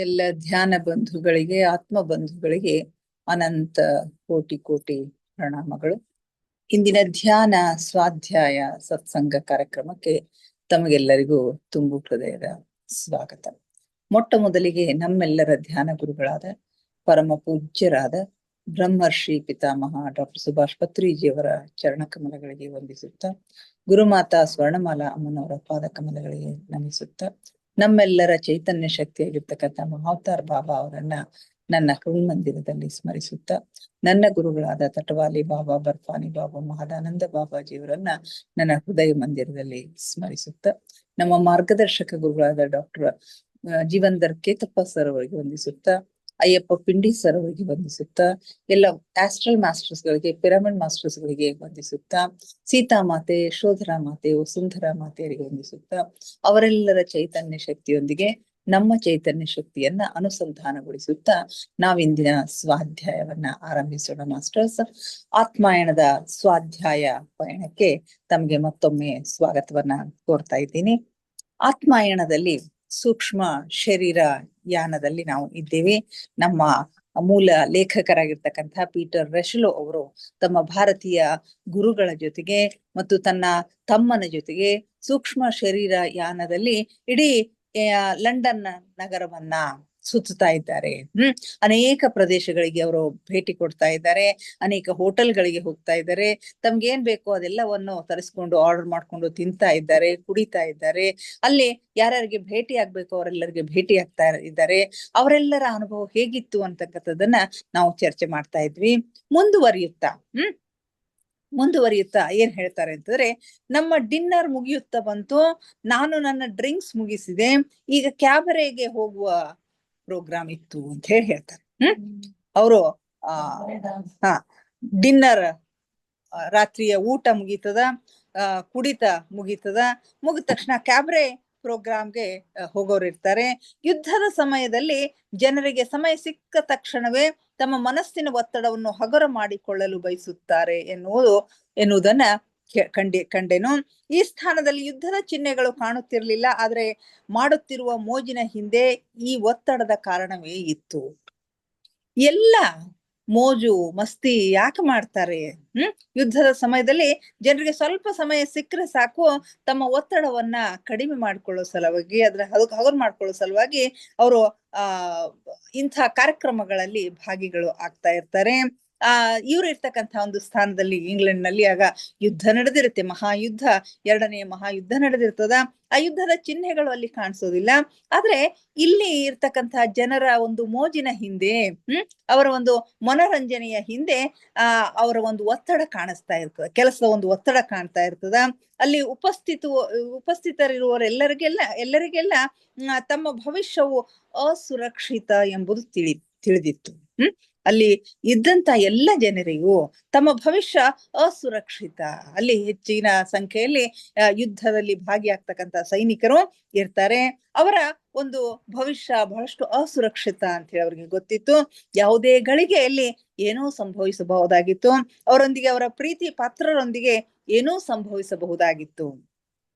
ಎಲ್ಲ ಧ್ಯಾನ ಬಂಧುಗಳಿಗೆ ಆತ್ಮ ಬಂಧುಗಳಿಗೆ ಅನಂತ ಕೋಟಿ ಕೋಟಿ ಪ್ರಣಾಮಗಳು. ಇಂದಿನ ಧ್ಯಾನ ಸ್ವಾಧ್ಯಾಯ ಸತ್ಸಂಗ ಕಾರ್ಯಕ್ರಮಕ್ಕೆ ತಮಗೆಲ್ಲರಿಗೂ ತುಂಬು ಹೃದಯದ ಸ್ವಾಗತ. ಮೊಟ್ಟ ಮೊದಲಿಗೆ ನಮ್ಮೆಲ್ಲರ ಧ್ಯಾನ ಗುರುಗಳಾದ ಪರಮ ಪೂಜ್ಯರಾದ ಬ್ರಹ್ಮರ್ಷಿ ಪಿತಾಮಹ ಡಾಕ್ಟರ್ ಸುಭಾಷ್ ಪತ್ರಿಜಿಯವರ ಚರಣ ಕಮಲಗಳಿಗೆ ವಂದಿಸುತ್ತಾ, ಗುರುಮಾತಾ ಸ್ವರ್ಣಮಾಲಾ ಅಮ್ಮನವರ ಪಾದ ಕಮಲಗಳಿಗೆ ನಮಿಸುತ್ತಾ, ನಮ್ಮೆಲ್ಲರ ಚೈತನ್ಯ ಶಕ್ತಿಯಾಗಿರ್ತಕ್ಕಂಥ ಮಹಾವತಾರ್ ಬಾಬಾ ಅವರನ್ನ ನನ್ನ ಮಂದಿರದಲ್ಲಿ ಸ್ಮರಿಸುತ್ತಾ, ನನ್ನ ಗುರುಗಳಾದ ತಟವಾಲಿ ಬಾಬಾ, ಬರ್ಫಾನಿ ಬಾಬಾ, ಮಹದಾನಂದ ಬಾಬಾಜಿಯವರನ್ನ ನನ್ನ ಹೃದಯ ಮಂದಿರದಲ್ಲಿ ಸ್ಮರಿಸುತ್ತಾ, ನಮ್ಮ ಮಾರ್ಗದರ್ಶಕ ಗುರುಗಳಾದ ಡಾಕ್ಟರ್ ಜೀವಂದರ್ ಕೇತಪ್ಪ ಸರ್ ಅವರಿಗೆ ವಂದಿಸುತ್ತಾ, ಅಯ್ಯಪ್ಪ ಪಿಂಡಿ ಸರ್ ಅವರಿಗೆ ವಂದಿಸುತ್ತಾ, ಎಲ್ಲ ಆಸ್ಟ್ರಲ್ ಮಾಸ್ಟರ್ಸ್ ಗಳಿಗೆ, ಪಿರಮಿಡ್ ಮಾಸ್ಟರ್ಸ್ ಗಳಿಗೆ ವಂದಿಸುತ್ತಾ, ಸೀತಾ ಮಾತೆ, ಯಶೋಧರಾ ಮಾತೆ, ವಸುಂಧರಾ ಮಾತೆಯರಿಗೆ ವಂದಿಸುತ್ತಾ, ಅವರೆಲ್ಲರ ಚೈತನ್ಯ ಶಕ್ತಿಯೊಂದಿಗೆ ನಮ್ಮ ಚೈತನ್ಯ ಶಕ್ತಿಯನ್ನ ಅನುಸಂಧಾನಗೊಳಿಸುತ್ತಾ ನಾವಿಂದಿನ ಸ್ವಾಧ್ಯಾಯವನ್ನ ಆರಂಭಿಸೋಣ. ಮಾಸ್ಟರ್ಸ್, ಆತ್ಮಾಯಣದ ಸ್ವಾಧ್ಯಾಯ ಪಯಣಕ್ಕೆ ತಮಗೆ ಮತ್ತೊಮ್ಮೆ ಸ್ವಾಗತವನ್ನ ಕೋರ್ತಾ ಇದ್ದೀನಿ. ಆತ್ಮಾಯಣದಲ್ಲಿ ಸೂಕ್ಷ್ಮ ಶರೀರ ಯಾನದಲ್ಲಿ ನಾವು ಇದ್ದೇವೆ. ನಮ್ಮ ಮೂಲ ಲೇಖಕರಾಗಿರ್ತಕ್ಕಂಥ ಪೀಟರ್ ರೆಶಲೋ ಅವರು ತಮ್ಮ ಭಾರತೀಯ ಗುರುಗಳ ಜೊತೆಗೆ ಮತ್ತು ತನ್ನ ತಮ್ಮನ ಜೊತೆಗೆ ಸೂಕ್ಷ್ಮ ಶರೀರ ಯಾನದಲ್ಲಿ ಇಡೀ ಲಂಡನ್ ನಗರವನ್ನ ಸುತ್ತಾ ಇದ್ದಾರೆ. ಅನೇಕ ಪ್ರದೇಶಗಳಿಗೆ ಅವರು ಭೇಟಿ ಕೊಡ್ತಾ ಇದ್ದಾರೆ, ಅನೇಕ ಹೋಟೆಲ್ಗಳಿಗೆ ಹೋಗ್ತಾ ಇದ್ದಾರೆ, ತಮ್ಗೆ ಏನ್ ಬೇಕೋ ಅದೆಲ್ಲವನ್ನು ತರಿಸ್ಕೊಂಡು ಆರ್ಡರ್ ಮಾಡ್ಕೊಂಡು ತಿಂತಾ ಇದ್ದಾರೆ, ಕುಡಿತಾ ಇದ್ದಾರೆ. ಅಲ್ಲಿ ಯಾರ್ಯಾರಿಗೆ ಭೇಟಿ ಆಗ್ಬೇಕು ಅವರೆಲ್ಲರಿಗೆ ಭೇಟಿ ಆಗ್ತಾ ಇದ್ದಾರೆ. ಅವರೆಲ್ಲರ ಅನುಭವ ಹೇಗಿತ್ತು ಅಂತಕ್ಕಂಥದ್ದನ್ನ ನಾವು ಚರ್ಚೆ ಮಾಡ್ತಾ ಇದ್ವಿ. ಮುಂದುವರಿಯುತ್ತಾ ಏನ್ ಹೇಳ್ತಾರೆ ಅಂತಂದ್ರೆ, ನಮ್ಮ ಡಿನ್ನರ್ ಮುಗಿಯುತ್ತಾ ಬಂತು, ನಾನು ನನ್ನ ಡ್ರಿಂಕ್ಸ್ ಮುಗಿಸಿದೆ, ಈಗ ಕ್ಯಾಬರೆಗೆ ಹೋಗುವ ಪ್ರೋಗ್ರಾಮ್ ಇತ್ತು ಅಂತ ಹೇಳ್ತಾರೆ. ಅವರು ಡಿನ್ನರ್ ರಾತ್ರಿಯ ಊಟ ಮುಗೀತದ, ಕುಡಿತ ಮುಗೀತದ, ಮುಗಿದ ತಕ್ಷಣ ಕ್ಯಾಬ್ರೆ ಪ್ರೋಗ್ರಾಮ್ಗೆ ಹೋಗೋರು ಇರ್ತಾರೆ. ಯುದ್ಧದ ಸಮಯದಲ್ಲಿ ಜನರಿಗೆ ಸಮಯ ಸಿಕ್ಕ ತಕ್ಷಣವೇ ತಮ್ಮ ಮನಸ್ಸಿನ ಒತ್ತಡವನ್ನು ಹಗುರ ಮಾಡಿಕೊಳ್ಳಲು ಬಯಸುತ್ತಾರೆ ಎನ್ನುವುದನ್ನ ಕಂಡೆನು. ಈ ಸ್ಥಾನದಲ್ಲಿ ಯುದ್ಧದ ಚಿಹ್ನೆಗಳು ಕಾಣುತ್ತಿರಲಿಲ್ಲ, ಆದ್ರೆ ಮಾಡುತ್ತಿರುವ ಮೋಜಿನ ಹಿಂದೆ ಈ ಒತ್ತಡದ ಕಾರಣವೇ ಇತ್ತು. ಎಲ್ಲ ಮೋಜು ಮಸ್ತಿ ಯಾಕೆ ಮಾಡ್ತಾರೆ? ಯುದ್ಧದ ಸಮಯದಲ್ಲಿ ಜನರಿಗೆ ಸ್ವಲ್ಪ ಸಮಯ ಸಿಕ್ಕರೆ ಸಾಕು, ತಮ್ಮ ಒತ್ತಡವನ್ನ ಕಡಿಮೆ ಮಾಡ್ಕೊಳ್ಳೋ ಸಲುವಾಗಿ, ಹಗುರು ಮಾಡ್ಕೊಳ್ಳೋ ಸಲುವಾಗಿ ಅವರು ಇಂಥ ಕಾರ್ಯಕ್ರಮಗಳಲ್ಲಿ ಭಾಗಿಗಳು ಆಗ್ತಾ ಇರ್ತಾರೆ. ಇವ್ರು ಇರ್ತಕ್ಕಂಥ ಒಂದು ಸ್ಥಾನದಲ್ಲಿ ಇಂಗ್ಲೆಂಡ್ ನಲ್ಲಿ ಆಗ ಯುದ್ಧ ನಡೆದಿರುತ್ತೆ, ಮಹಾಯುದ್ಧ, ಎರಡನೆಯ ಮಹಾಯುದ್ಧ ನಡೆದಿರ್ತದ. ಆ ಯುದ್ಧದ ಚಿಹ್ನೆಗಳು ಅಲ್ಲಿ ಕಾಣಿಸೋದಿಲ್ಲ, ಆದ್ರೆ ಇಲ್ಲಿ ಇರ್ತಕ್ಕಂಥ ಜನರ ಒಂದು ಮೋಜಿನ ಹಿಂದೆ, ಅವರ ಒಂದು ಮನೋರಂಜನೆಯ ಹಿಂದೆ ಅವರ ಒಂದು ಒತ್ತಡ ಕಾಣಿಸ್ತಾ ಇರ್ತದೆ, ಕೆಲಸದ ಒಂದು ಒತ್ತಡ ಕಾಣ್ತಾ ಇರ್ತದ. ಅಲ್ಲಿ ಉಪಸ್ಥಿತರಿರುವವರೆಲ್ಲರಿಗೆಲ್ಲ ತಮ್ಮ ಭವಿಷ್ಯವು ಅಸುರಕ್ಷಿತ ಎಂಬುದು ತಿಳಿದಿತ್ತು. ಅಲ್ಲಿ ಇದ್ದಂತ ಎಲ್ಲ ಜನರಿಗೂ ತಮ್ಮ ಭವಿಷ್ಯ ಅಸುರಕ್ಷಿತ. ಅಲ್ಲಿ ಹೆಚ್ಚಿನ ಸಂಖ್ಯೆಯಲ್ಲಿ ಯುದ್ಧದಲ್ಲಿ ಭಾಗಿಯಾಗ್ತಕ್ಕಂಥ ಸೈನಿಕರು ಇರ್ತಾರೆ. ಅವರ ಒಂದು ಭವಿಷ್ಯ ಬಹಳಷ್ಟು ಅಸುರಕ್ಷಿತ ಅಂತ ಹೇಳಿ ಅವ್ರಿಗೆ ಗೊತ್ತಿತ್ತು. ಯಾವುದೇ ಗಳಿಗೆಯಲ್ಲಿ ಏನೋ ಸಂಭವಿಸಬಹುದಾಗಿತ್ತು, ಅವರೊಂದಿಗೆ, ಅವರ ಪ್ರೀತಿ ಪಾತ್ರರೊಂದಿಗೆ ಏನೋ ಸಂಭವಿಸಬಹುದಾಗಿತ್ತು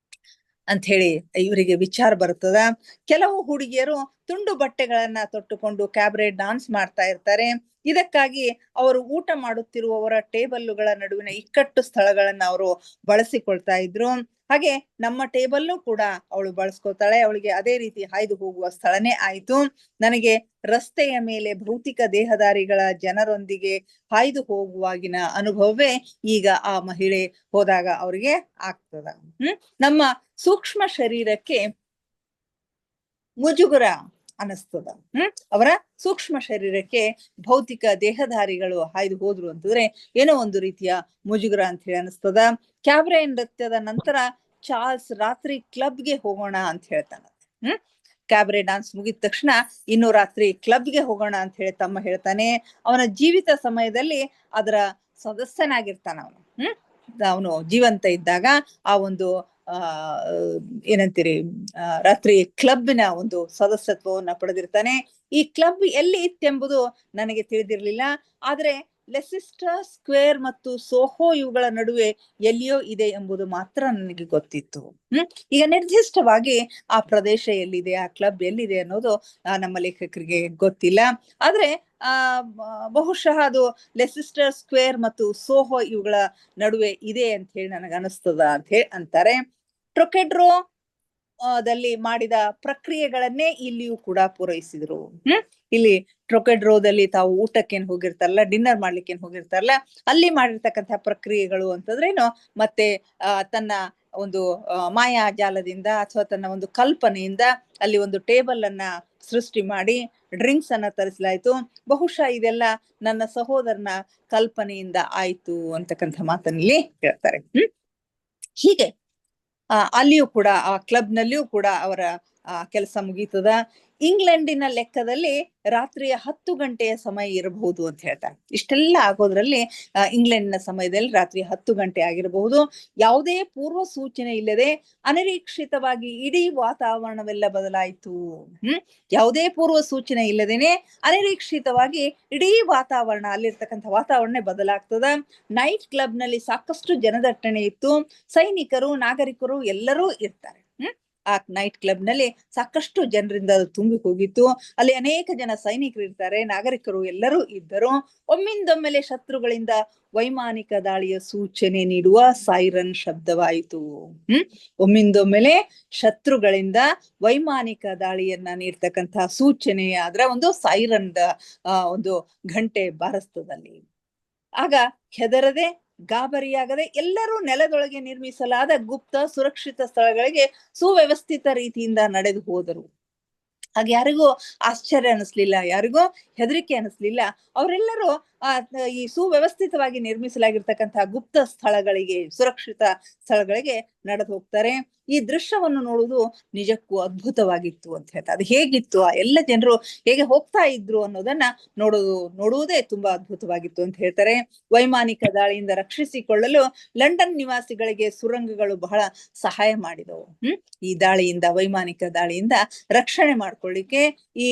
ಅಂತ ಹೇಳಿ ಇವರಿಗೆ ವಿಚಾರ ಬರ್ತದ. ಕೆಲವು ಹುಡುಗಿಯರು ತುಂಡು ಬಟ್ಟೆಗಳನ್ನ ತೊಟ್ಟುಕೊಂಡು ಕ್ಯಾಬ್ರೆ ಡಾನ್ಸ್ ಮಾಡ್ತಾ ಇರ್ತಾರೆ. ಇದಕ್ಕಾಗಿ ಅವರು ಊಟ ಮಾಡುತ್ತಿರುವವರ ಟೇಬಲ್ಲುಗಳ ನಡುವಿನ ಇಕ್ಕಟ್ಟು ಸ್ಥಳಗಳನ್ನ ಅವರು ಬಳಸಿಕೊಳ್ತಾ ಇದ್ರು. ಹಾಗೆ ನಮ್ಮ ಟೇಬಲ್ಲು ಕೂಡ ಅವಳು ಬಳಸ್ಕೊತಾಳೆ, ಅವಳಿಗೆ ಅದೇ ರೀತಿ ಹಾಯ್ದು ಹೋಗುವ ಸ್ಥಳನೇ ಆಯ್ತು. ನನಗೆ ರಸ್ತೆಯ ಮೇಲೆ ಭೌತಿಕ ದೇಹದಾರಿಗಳ ಜನರೊಂದಿಗೆ ಹಾಯ್ದು ಹೋಗುವಾಗಿನ ಅನುಭವವೇ ಈಗ ಆ ಮಹಿಳೆ ಹೋದಾಗ ಅವ್ರಿಗೆ ಆಗ್ತದ. ನಮ್ಮ ಸೂಕ್ಷ್ಮ ಶರೀರಕ್ಕೆ ಮುಜುಗರ ಅನಿಸ್ತದ. ಅವರ ಸೂಕ್ಷ್ಮ ಶರೀರಕ್ಕೆ ಭೌತಿಕ ದೇಹಧಾರಿಗಳು ಹಾಯ್ದು ಹೋದ್ರು ಅಂತಂದ್ರೆ ಏನೋ ಒಂದು ರೀತಿಯ ಮುಜುಗರ ಅಂತ ಹೇಳಿ ಅನಿಸ್ತದ. ಕ್ಯಾಬ್ರೆ ನೃತ್ಯದ ನಂತರ ಚಾರ್ಲ್ಸ್ ರಾತ್ರಿ ಕ್ಲಬ್ಗೆ ಹೋಗೋಣ ಅಂತ ಹೇಳ್ತಾನ. ಕ್ಯಾಬ್ರೆ ಡಾನ್ಸ್ ಮುಗಿದ ತಕ್ಷಣ ಇನ್ನು ರಾತ್ರಿ ಕ್ಲಬ್ಗೆ ಹೋಗೋಣ ಅಂತ ಹೇಳಿ ತಮ್ಮ ಹೇಳ್ತಾನೆ. ಅವನ ಜೀವಿತ ಸಮಯದಲ್ಲಿ ಅದರ ಸದಸ್ಯನಾಗಿರ್ತಾನ. ಅವನು ಜೀವಂತ ಇದ್ದಾಗ ಆ ಒಂದು ಏನಂತೀರಿ, ರಾತ್ರಿ ಕ್ಲಬ್ನ ಒಂದು ಸದಸ್ಯತ್ವವನ್ನ ಪಡೆದಿರ್ತಾನೆ. ಈ ಕ್ಲಬ್ ಎಲ್ಲಿ ಇತ್ತೆಂಬುದು ನನಗೆ ತಿಳಿದಿರ್ಲಿಲ್ಲ, ಆದ್ರೆ ಲೆಸಿಸ್ಟರ್ ಸ್ಕ್ವೇರ್ ಮತ್ತು ಸೋಹೋ ಇವುಗಳ ನಡುವೆ ಎಲ್ಲಿಯೋ ಇದೆ ಎಂಬುದು ಮಾತ್ರ ನನಗೆ ಗೊತ್ತಿತ್ತು. ಈಗ ನಿರ್ದಿಷ್ಟವಾಗಿ ಆ ಪ್ರದೇಶ ಎಲ್ಲಿದೆ, ಆ ಕ್ಲಬ್ ಎಲ್ಲಿದೆ ಅನ್ನೋದು ನಮ್ಮ ಲೇಖಕರಿಗೆ ಗೊತ್ತಿಲ್ಲ. ಆದ್ರೆ ಬಹುಶಃ ಅದು ಲೆಸಿಸ್ಟರ್ ಸ್ಕ್ವೇರ್ ಮತ್ತು ಸೋಹೋ ಇವುಗಳ ನಡುವೆ ಇದೆ ಅಂತ ಹೇಳಿ ನನಗೆ ಅನಿಸ್ತದ ಅಂತ ಹೇಳಿ ಅಂತಾರೆ. ಟ್ರೊಕೆಡ್ರೋ ದಲ್ಲಿ ಮಾಡಿದ ಪ್ರಕ್ರಿಯೆಗಳನ್ನೇ ಇಲ್ಲಿಯೂ ಕೂಡ ಪೂರೈಸಿದ್ರು. ಇಲ್ಲಿ ಟ್ರೊಕೆಡ್ರೋದಲ್ಲಿ ತಾವು ಊಟಕ್ಕೇನ್ ಹೋಗಿರ್ತಾರಲ್ಲ, ಡಿನ್ನರ್ ಮಾಡ್ಲಿಕ್ಕೇನ್ ಹೋಗಿರ್ತಾರಲ್ಲ, ಅಲ್ಲಿ ಮಾಡಿರ್ತಕ್ಕಂಥ ಪ್ರಕ್ರಿಯೆಗಳು ಅಂತಂದ್ರೇನು, ಮತ್ತೆ ತನ್ನ ಒಂದು ಮಾಯಾಜಾಲದಿಂದ ಅಥವಾ ತನ್ನ ಒಂದು ಕಲ್ಪನೆಯಿಂದ ಅಲ್ಲಿ ಒಂದು ಟೇಬಲ್ ಅನ್ನ ಸೃಷ್ಟಿ ಮಾಡಿ ಡ್ರಿಂಕ್ಸ್ ಅನ್ನ ತರಿಸಲಾಯ್ತು. ಬಹುಶಃ ಇದೆಲ್ಲ ನನ್ನ ಸಹೋದರನ ಕಲ್ಪನೆಯಿಂದ ಆಯ್ತು ಅಂತಕ್ಕಂಥ ಮಾತನ್ನಲ್ಲಿ ಹೇಳ್ತಾರೆ. ಹೀಗೆ ಅಲ್ಲಿಯೂ ಕೂಡ ಆ ಕ್ಲಬ್ ನಲ್ಲಿಯೂ ಕೂಡ ಅವರ ಕೆಲಸ ಮುಗೀತದ. ಇಂಗ್ಲೆಂಡಿನ ಲೆಕ್ಕದಲ್ಲಿ ರಾತ್ರಿಯ 10 ಗಂಟೆಯ ಸಮಯ ಇರಬಹುದು ಅಂತ ಹೇಳ್ತಾರೆ. ಇಷ್ಟೆಲ್ಲ ಆಗೋದ್ರಲ್ಲಿ ಇಂಗ್ಲೆಂಡಿನ ಸಮಯದಲ್ಲಿ ರಾತ್ರಿ 10 ಗಂಟೆ ಆಗಿರಬಹುದು. ಯಾವುದೇ ಪೂರ್ವ ಸೂಚನೆ ಇಲ್ಲದೆ ಅನಿರೀಕ್ಷಿತವಾಗಿ ಇಡೀ ವಾತಾವರಣವೆಲ್ಲ ಬದಲಾಯಿತು. ಯಾವುದೇ ಪೂರ್ವ ಸೂಚನೆ ಇಲ್ಲದೇನೆ ಅನಿರೀಕ್ಷಿತವಾಗಿ ಇಡೀ ವಾತಾವರಣ, ಅಲ್ಲಿರ್ತಕ್ಕಂಥ ವಾತಾವರಣ ಬದಲಾಗ್ತದ. ನೈಟ್ ಕ್ಲಬ್ ನಲ್ಲಿ ಸಾಕಷ್ಟು ಜನದಟ್ಟಣೆ ಇತ್ತು. ಸೈನಿಕರು, ನಾಗರಿಕರು ಎಲ್ಲರೂ ಇರ್ತಾರೆ. ಆ ನೈಟ್ ಕ್ಲಬ್ ನಲ್ಲಿ ಸಾಕಷ್ಟು ಜನರಿಂದ ಅದು ತುಂಬಿ ಹೋಗಿತ್ತು. ಅಲ್ಲಿ ಅನೇಕ ಜನ ಸೈನಿಕರು ಇರ್ತಾರೆ, ನಾಗರಿಕರು ಎಲ್ಲರೂ ಇದ್ದರು. ಒಮ್ಮಿಂದೊಮ್ಮೆಲೆ ಶತ್ರುಗಳಿಂದ ವೈಮಾನಿಕ ದಾಳಿಯ ಸೂಚನೆ ನೀಡುವ ಸೈರನ್ ಶಬ್ದವಾಯಿತು. ಒಮ್ಮಿಂದೊಮ್ಮೆಲೆ ಶತ್ರುಗಳಿಂದ ವೈಮಾನಿಕ ದಾಳಿಯನ್ನ ನೀಡ್ತಕ್ಕಂತಹ ಸೂಚನೆ, ಅದರ ಒಂದು ಸೈರನ್ ಒಂದು ಘಂಟೆ ಬಾರಿಸ್ತದಲ್ಲಿ. ಆಗ ಹೆದರದೆ, ಗಾಬರಿಯಾಗದೆ ಎಲ್ಲರೂ ನೆಲದೊಳಗೆ ನಿರ್ಮಿಸಲಾದ ಗುಪ್ತ ಸುರಕ್ಷಿತ ಸ್ಥಳಗಳಿಗೆ ಸುವ್ಯವಸ್ಥಿತ ರೀತಿಯಿಂದ ನಡೆದು ಹೋದರು. ಹಾಗೆ ಯಾರಿಗೂ ಆಶ್ಚರ್ಯ ಅನಿಸ್ಲಿಲ್ಲ, ಯಾರಿಗೂ ಹೆದರಿಕೆ ಅನಿಸ್ಲಿಲ್ಲ. ಅವರೆಲ್ಲರೂ ಈ ಸುವ್ಯವಸ್ಥಿತವಾಗಿ ನಿರ್ಮಿಸಲಾಗಿರ್ತಕ್ಕಂತಹ ಗುಪ್ತ ಸ್ಥಳಗಳಿಗೆ, ಸುರಕ್ಷಿತ ಸ್ಥಳಗಳಿಗೆ ನಡೆದು ಹೋಗ್ತಾರೆ. ಈ ದೃಶ್ಯವನ್ನು ನೋಡುವುದು ನಿಜಕ್ಕೂ ಅದ್ಭುತವಾಗಿತ್ತು ಅಂತ ಹೇಳ್ತಾರೆ. ಅದು ಹೇಗಿತ್ತು, ಆ ಎಲ್ಲ ಜನರು ಹೇಗೆ ಹೋಗ್ತಾ ಇದ್ರು ಅನ್ನೋದನ್ನ ನೋಡುವುದೇ ತುಂಬಾ ಅದ್ಭುತವಾಗಿತ್ತು ಅಂತ ಹೇಳ್ತಾರೆ. ವೈಮಾನಿಕ ದಾಳಿಯಿಂದ ರಕ್ಷಿಸಿಕೊಳ್ಳಲು ಲಂಡನ್ ನಿವಾಸಿಗಳಿಗೆ ಸುರಂಗಗಳು ಬಹಳ ಸಹಾಯ ಮಾಡಿದವು. ಈ ದಾಳಿಯಿಂದ, ವೈಮಾನಿಕ ದಾಳಿಯಿಂದ ರಕ್ಷಣೆ ಮಾಡ್ಕೊಳ್ಳಿಕ್ಕೆ ಈ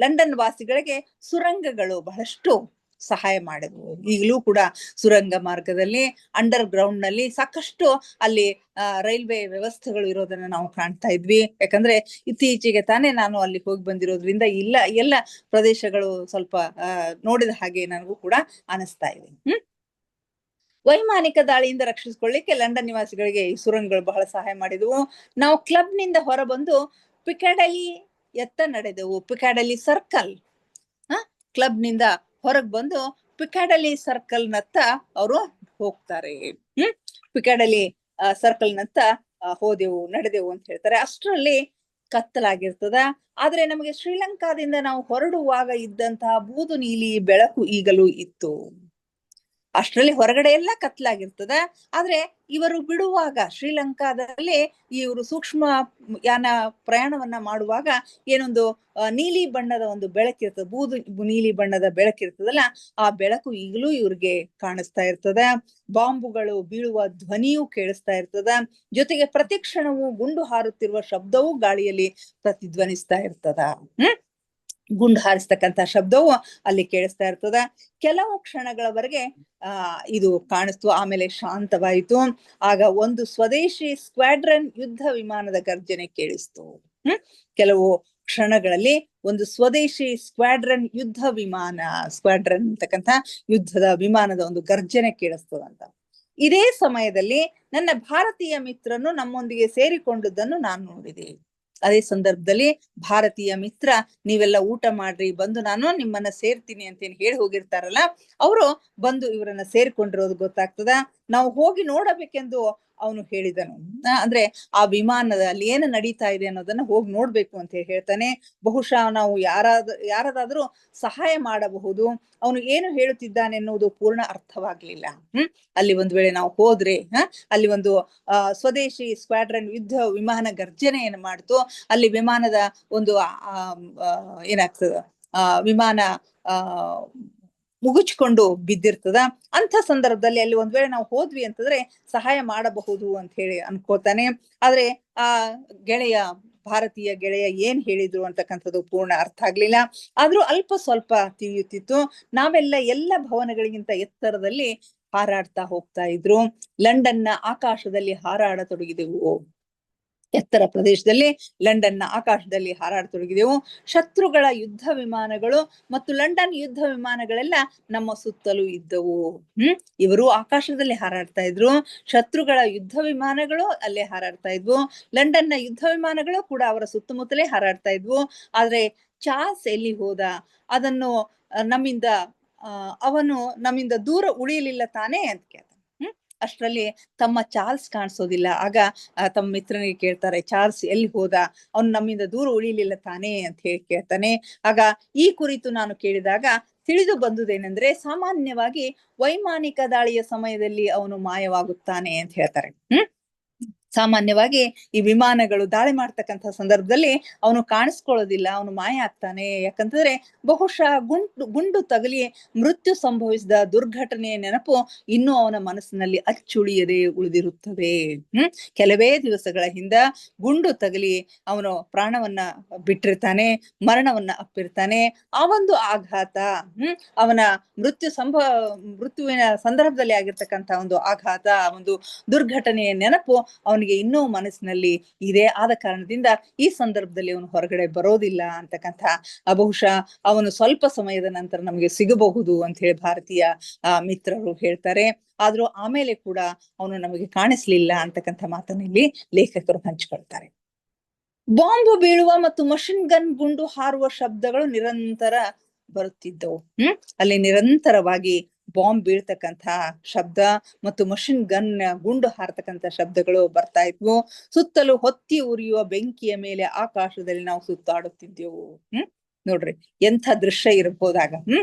ಲಂಡನ್ ವಾಸಿಗಳಿಗೆ ಸುರಂಗಗಳು ಬಹಳಷ್ಟು ಸಹಾಯ ಮಾಡಿದ್ವು. ಈಗಲೂ ಕೂಡ ಸುರಂಗ ಮಾರ್ಗದಲ್ಲಿ, ಅಂಡರ್ ಗ್ರೌಂಡ್ ನಲ್ಲಿ ಸಾಕಷ್ಟು ಅಲ್ಲಿ ರೈಲ್ವೆ ವ್ಯವಸ್ಥೆಗಳು ಇರೋದನ್ನ ನಾವು ಕಾಣ್ತಾ ಇದ್ವಿ. ಯಾಕಂದ್ರೆ ಇತ್ತೀಚೆಗೆ ತಾನೇ ನಾನು ಅಲ್ಲಿ ಹೋಗಿ ಬಂದಿರೋದ್ರಿಂದ ಎಲ್ಲ ಪ್ರದೇಶಗಳು ಸ್ವಲ್ಪ ನೋಡಿದ ಹಾಗೆ ನನಗೂ ಕೂಡ ಅನಿಸ್ತಾ ಇದೆ. ವೈಮಾನಿಕ ದಾಳಿಯಿಂದ ರಕ್ಷಿಸಿಕೊಳ್ಳಿಕ್ಕೆ ಲಂಡನ್ ನಿವಾಸಿಗಳಿಗೆ ಈ ಸುರಂಗಗಳು ಬಹಳ ಸಹಾಯ ಮಾಡಿದವು. ನಾವು ಕ್ಲಬ್ ನಿಂದ ಹೊರಬಂದು ಪಿಕಾಡೆಲಿ ಎತ್ತ ನಡೆದೆವು. ಪಿಕಾಡೆಲಿ ಸರ್ಕಲ್, ಕ್ಲಬ್ ನಿಂದ ಹೊರಗೆ ಬಂದು ಪಿಕಾಡೆಲಿ ಸರ್ಕಲ್ ನತ್ತ ಅವರು ಹೋಗ್ತಾರೆ. ಪಿಕಾಡೆಲಿ ಸರ್ಕಲ್ ನತ್ತ ನಡೆದೆವು ಅಂತ ಹೇಳ್ತಾರೆ. ಅಷ್ಟರಲ್ಲಿ ಕತ್ತಲಾಗಿರ್ತದ. ಆದ್ರೆ ನಮಗೆ ಶ್ರೀಲಂಕಾದಿಂದ ನಾವು ಹೊರಡುವಾಗ ಇದ್ದಂತಹ ಬೂದು ನೀಲಿ ಬೆಳಕು ಈಗಲೂ ಇತ್ತು. ಅಷ್ಟರಲ್ಲಿ ಹೊರಗಡೆ ಎಲ್ಲ ಕತ್ಲಾಗಿರ್ತದ. ಆದ್ರೆ ಇವರು ಬಿಡುವಾಗ, ಶ್ರೀಲಂಕಾದಲ್ಲಿ ಇವರು ಸೂಕ್ಷ್ಮ ಯಾನ ಪ್ರಯಾಣವನ್ನ ಮಾಡುವಾಗ ಏನೊಂದು ನೀಲಿ ಬಣ್ಣದ ಒಂದು ಬೆಳಕಿರ್ತದೆ, ಬೂದು ನೀಲಿ ಬಣ್ಣದ ಬೆಳಕಿರ್ತದಲ್ಲ, ಆ ಬೆಳಕು ಈಗಲೂ ಇವ್ರಿಗೆ ಕಾಣಿಸ್ತಾ ಇರ್ತದ. ಬಾಂಬುಗಳು ಬೀಳುವ ಧ್ವನಿಯೂ ಕೇಳಿಸ್ತಾ ಇರ್ತದ. ಜೊತೆಗೆ ಪ್ರತಿ ಕ್ಷಣವೂ ಗುಂಡು ಹಾರುತ್ತಿರುವ ಶಬ್ದವೂ ಗಾಳಿಯಲ್ಲಿ ಪ್ರತಿಧ್ವನಿಸ್ತಾ ಇರ್ತದ. ಗುಂಡು ಹಾರಿಸ್ತಕ್ಕಂಥ ಶಬ್ದವು ಅಲ್ಲಿ ಕೇಳಿಸ್ತಾ ಇರ್ತದ. ಕೆಲವು ಕ್ಷಣಗಳವರೆಗೆ ಇದು ಕಾಣಿಸ್ತು. ಆಮೇಲೆ ಶಾಂತವಾಯಿತು. ಆಗ ಒಂದು ಸ್ವದೇಶಿ ಸ್ಕ್ವಾಡ್ರನ್ ಯುದ್ಧ ವಿಮಾನದ ಗರ್ಜನೆ ಕೇಳಿಸ್ತು. ಕೆಲವು ಕ್ಷಣಗಳಲ್ಲಿ ಒಂದು ಸ್ವದೇಶಿ ಸ್ಕ್ವಾಡ್ರನ್ ಅಂತಕ್ಕಂಥ ಯುದ್ಧದ ವಿಮಾನದ ಒಂದು ಗರ್ಜನೆ ಕೇಳಿಸ್ತದಂತ. ಇದೇ ಸಮಯದಲ್ಲಿ ನನ್ನ ಭಾರತೀಯ ಮಿತ್ರನು ನಮ್ಮೊಂದಿಗೆ ಸೇರಿಕೊಂಡದ್ದನ್ನು ನಾನು ನೋಡಿದೆ. ಅದೇ ಸಂದರ್ಭದಲ್ಲಿ ಭಾರತೀಯ ಮಿತ್ರ, ನೀವೆಲ್ಲ ಊಟ ಮಾಡ್ರಿ, ಬಂದು ನಾನು ನಿಮ್ಮನ್ನ ಸೇರ್ತೀನಿ ಅಂತೇಳಿ ಹೇಳಿ ಹೋಗಿರ್ತಾರಲ್ಲ, ಅವರು ಬಂದು ಇವರನ್ನ ಸೇರ್ಕೊಂಡಿರೋದು ಗೊತ್ತಾಗ್ತದ. ನಾವು ಹೋಗಿ ನೋಡಬೇಕೆಂದು ಅವನು ಹೇಳಿದನು. ಅಂದ್ರೆ ಆ ವಿಮಾನದಲ್ಲಿ ಏನು ನಡೀತಾ ಇದೆ ಅನ್ನೋದನ್ನ ಹೋಗಿ ನೋಡ್ಬೇಕು ಅಂತ ಹೇಳ್ತಾನೆ. ಬಹುಶಃ ನಾವು ಯಾರದಾದ್ರೂ ಸಹಾಯ ಮಾಡಬಹುದು. ಅವನು ಏನು ಹೇಳುತ್ತಿದ್ದಾನೆ ಎನ್ನುವುದು ಪೂರ್ಣ ಅರ್ಥವಾಗ್ಲಿಲ್ಲ. ಅಲ್ಲಿ ಒಂದು ವೇಳೆ ನಾವು ಹೋದ್ರೆ ಅಲ್ಲಿ ಒಂದು ಸ್ವದೇಶಿ ಸ್ಕ್ವಾಡ್ರನ್ ಯುದ್ಧ ವಿಮಾನ ಗರ್ಜನೆಯನ್ನು ಮಾಡ್ತು. ಅಲ್ಲಿ ವಿಮಾನದ ಒಂದು ಏನಾಗ್ತದ, ವಿಮಾನ ಮುಗುಚ್ಕೊಂಡು ಬಿದ್ದಿರ್ತದ. ಅಂತ ಸಂದರ್ಭದಲ್ಲಿ ಅಲ್ಲಿ ಒಂದ್ ವೇಳೆ ನಾವು ಹೋದ್ವಿ ಅಂತಂದ್ರೆ ಸಹಾಯ ಮಾಡಬಹುದು ಅಂತ ಹೇಳಿ ಅನ್ಕೋತಾನೆ. ಆದ್ರೆ ಆ ಗೆಳೆಯ ಭಾರತೀಯ ಗೆಳೆಯ ಏನ್ ಹೇಳಿದ್ರು ಅಂತಕ್ಕಂಥದ್ದು ಪೂರ್ಣ ಅರ್ಥ ಆಗ್ಲಿಲ್ಲ. ಆದ್ರೂ ಅಲ್ಪ ಸ್ವಲ್ಪ ತಿಳಿಯುತ್ತಿತ್ತು. ನಾವೆಲ್ಲ ಎಲ್ಲ ಭವನಗಳಿಗಿಂತ ಎತ್ತರದಲ್ಲಿ ಹಾರಾಡ್ತಾ ಹೋಗ್ತಾ ಇದ್ರು. ಲಂಡನ್ನ ಆಕಾಶದಲ್ಲಿ ಹಾರಾಡತೊಡಗಿದೆವು. ಎತ್ತರ ಪ್ರದೇಶದಲ್ಲಿ ಲಂಡನ್ನ ಆಕಾಶದಲ್ಲಿ ಹಾರಾಡತೊಡಗಿದೆವು. ಶತ್ರುಗಳ ಯುದ್ಧ ವಿಮಾನಗಳು ಮತ್ತು ಲಂಡನ್ ಯುದ್ಧ ವಿಮಾನಗಳೆಲ್ಲ ನಮ್ಮ ಸುತ್ತಲೂ ಇದ್ದವು. ಇವರು ಆಕಾಶದಲ್ಲಿ ಹಾರಾಡ್ತಾ ಇದ್ರು. ಶತ್ರುಗಳ ಯುದ್ಧ ವಿಮಾನಗಳು ಅಲ್ಲೇ ಹಾರಾಡ್ತಾ ಇದ್ವು. ಲಂಡನ್ನ ಯುದ್ಧ ವಿಮಾನಗಳು ಕೂಡ ಅವರ ಸುತ್ತಮುತ್ತಲೇ ಹಾರಾಡ್ತಾ ಇದ್ವು. ಆದ್ರೆ ಚಾರ್ಲ್ಸ್ ಎಲ್ಲಿ ಹೋದ? ಅದನ್ನು ನಮ್ಮಿಂದ ಅವನು ನಮ್ಮಿಂದ ದೂರ ಉಳಿಯಲಿಲ್ಲ ತಾನೇ ಅಂತ ಕೇಳ್ತಾನೆ. ಅಷ್ಟರಲ್ಲಿ ತಮ್ಮ ಚಾರ್ಲ್ಸ್ ಕಾಣಿಸೋದಿಲ್ಲ. ಆಗ ತಮ್ಮ ಮಿತ್ರನಿಗೆ ಕೇಳ್ತಾರೆ, ಚಾರ್ಲ್ಸ್ ಎಲ್ಲಿ ಹೋದ? ಅವನು ನಮ್ಮಿಂದ ದೂರ ಉಳಿಲಿಲ್ಲ ತಾನೇ ಅಂತ ಹೇಳಿ ಕೇಳ್ತಾನೆ. ಆಗ ಈ ಕುರಿತು ನಾನು ಕೇಳಿದಾಗ ತಿಳಿದು ಬಂದುದೇನೆಂದ್ರೆ, ಸಾಮಾನ್ಯವಾಗಿ ವೈಮಾನಿಕ ದಾಳಿಯ ಸಮಯದಲ್ಲಿ ಅವನು ಮಾಯವಾಗುತ್ತಾನೆ ಅಂತ ಹೇಳ್ತಾರೆ. ಸಾಮಾನ್ಯವಾಗಿ ಈ ವಿಮಾನಗಳು ದಾಳಿ ಮಾಡ್ತಕ್ಕಂಥ ಸಂದರ್ಭದಲ್ಲಿ ಅವನು ಕಾಣಿಸ್ಕೊಳ್ಳೋದಿಲ್ಲ, ಅವನು ಮಾಯ ಆಗ್ತಾನೆ. ಯಾಕಂತಂದ್ರೆ ಬಹುಶಃ ಗುಂಡು ತಗಲಿ ಮೃತ್ಯು ಸಂಭವಿಸಿದ ದುರ್ಘಟನೆಯ ನೆನಪು ಇನ್ನೂ ಅವನ ಮನಸ್ಸಿನಲ್ಲಿ ಅಚ್ಚುಳಿಯದೆ ಉಳಿದಿರುತ್ತದೆ. ಕೆಲವೇ ದಿವಸಗಳ ಹಿಂದ ಗುಂಡು ತಗಲಿ ಅವನು ಪ್ರಾಣವನ್ನ ಬಿಟ್ಟಿರ್ತಾನೆ, ಮರಣವನ್ನ ಅಪ್ಪಿರ್ತಾನೆ. ಆ ಒಂದು ಆಘಾತ, ಅವನ ಮೃತ್ಯುವಿನ ಸಂದರ್ಭದಲ್ಲಿ ಆಗಿರ್ತಕ್ಕಂಥ ಒಂದು ಆಘಾತ, ಒಂದು ದುರ್ಘಟನೆಯ ನೆನಪು ಅವನಿಗೆ ಇನ್ನೂ ಮನಸ್ಸಿನಲ್ಲಿ ಇದೆ. ಆದ ಕಾರಣದಿಂದ ಈ ಸಂದರ್ಭದಲ್ಲಿ ಅವನು ಹೊರಗಡೆ ಬರೋದಿಲ್ಲ ಅಂತಕ್ಕಂಥ, ಬಹುಶಃ ಅವನು ಸ್ವಲ್ಪ ಸಮಯದ ನಂತರ ನಮಗೆ ಸಿಗಬಹುದು ಅಂತ ಹೇಳಿ ಭಾರತೀಯ ಮಿತ್ರರು ಹೇಳ್ತಾರೆ. ಆದ್ರೂ ಆಮೇಲೆ ಕೂಡ ಅವನು ನಮಗೆ ಕಾಣಿಸ್ಲಿಲ್ಲ ಅಂತಕ್ಕಂಥ ಮಾತನ್ನು ಇಲ್ಲಿ ಲೇಖಕರು ಹಂಚಿಕೊಳ್ತಾರೆ. ಬಾಂಬು ಬೀಳುವ ಮತ್ತು ಮಷಿನ್ ಗನ್ ಗುಂಡು ಹಾರುವ ಶಬ್ದಗಳು ನಿರಂತರ ಬರುತ್ತಿದ್ದವು. ಅಲ್ಲಿ ನಿರಂತರವಾಗಿ ಬಾಂಬ್ ಬೀಳ್ತಕ್ಕಂಥ ಶಬ್ದ ಮತ್ತು ಮಷಿನ್ ಗನ್ ಗುಂಡು ಹಾರತಕ್ಕಂಥ ಶಬ್ದಗಳು ಬರ್ತಾ ಇದ್ವು. ಸುತ್ತಲೂ ಹೊತ್ತಿ ಉರಿಯುವ ಬೆಂಕಿಯ ಮೇಲೆ ಆಕಾಶದಲ್ಲಿ ನಾವು ಸುತ್ತಾಡುತ್ತಿದ್ದೆವು. ನೋಡ್ರಿ ಎಂಥ ದೃಶ್ಯ ಇರಬಹುದಾಗ.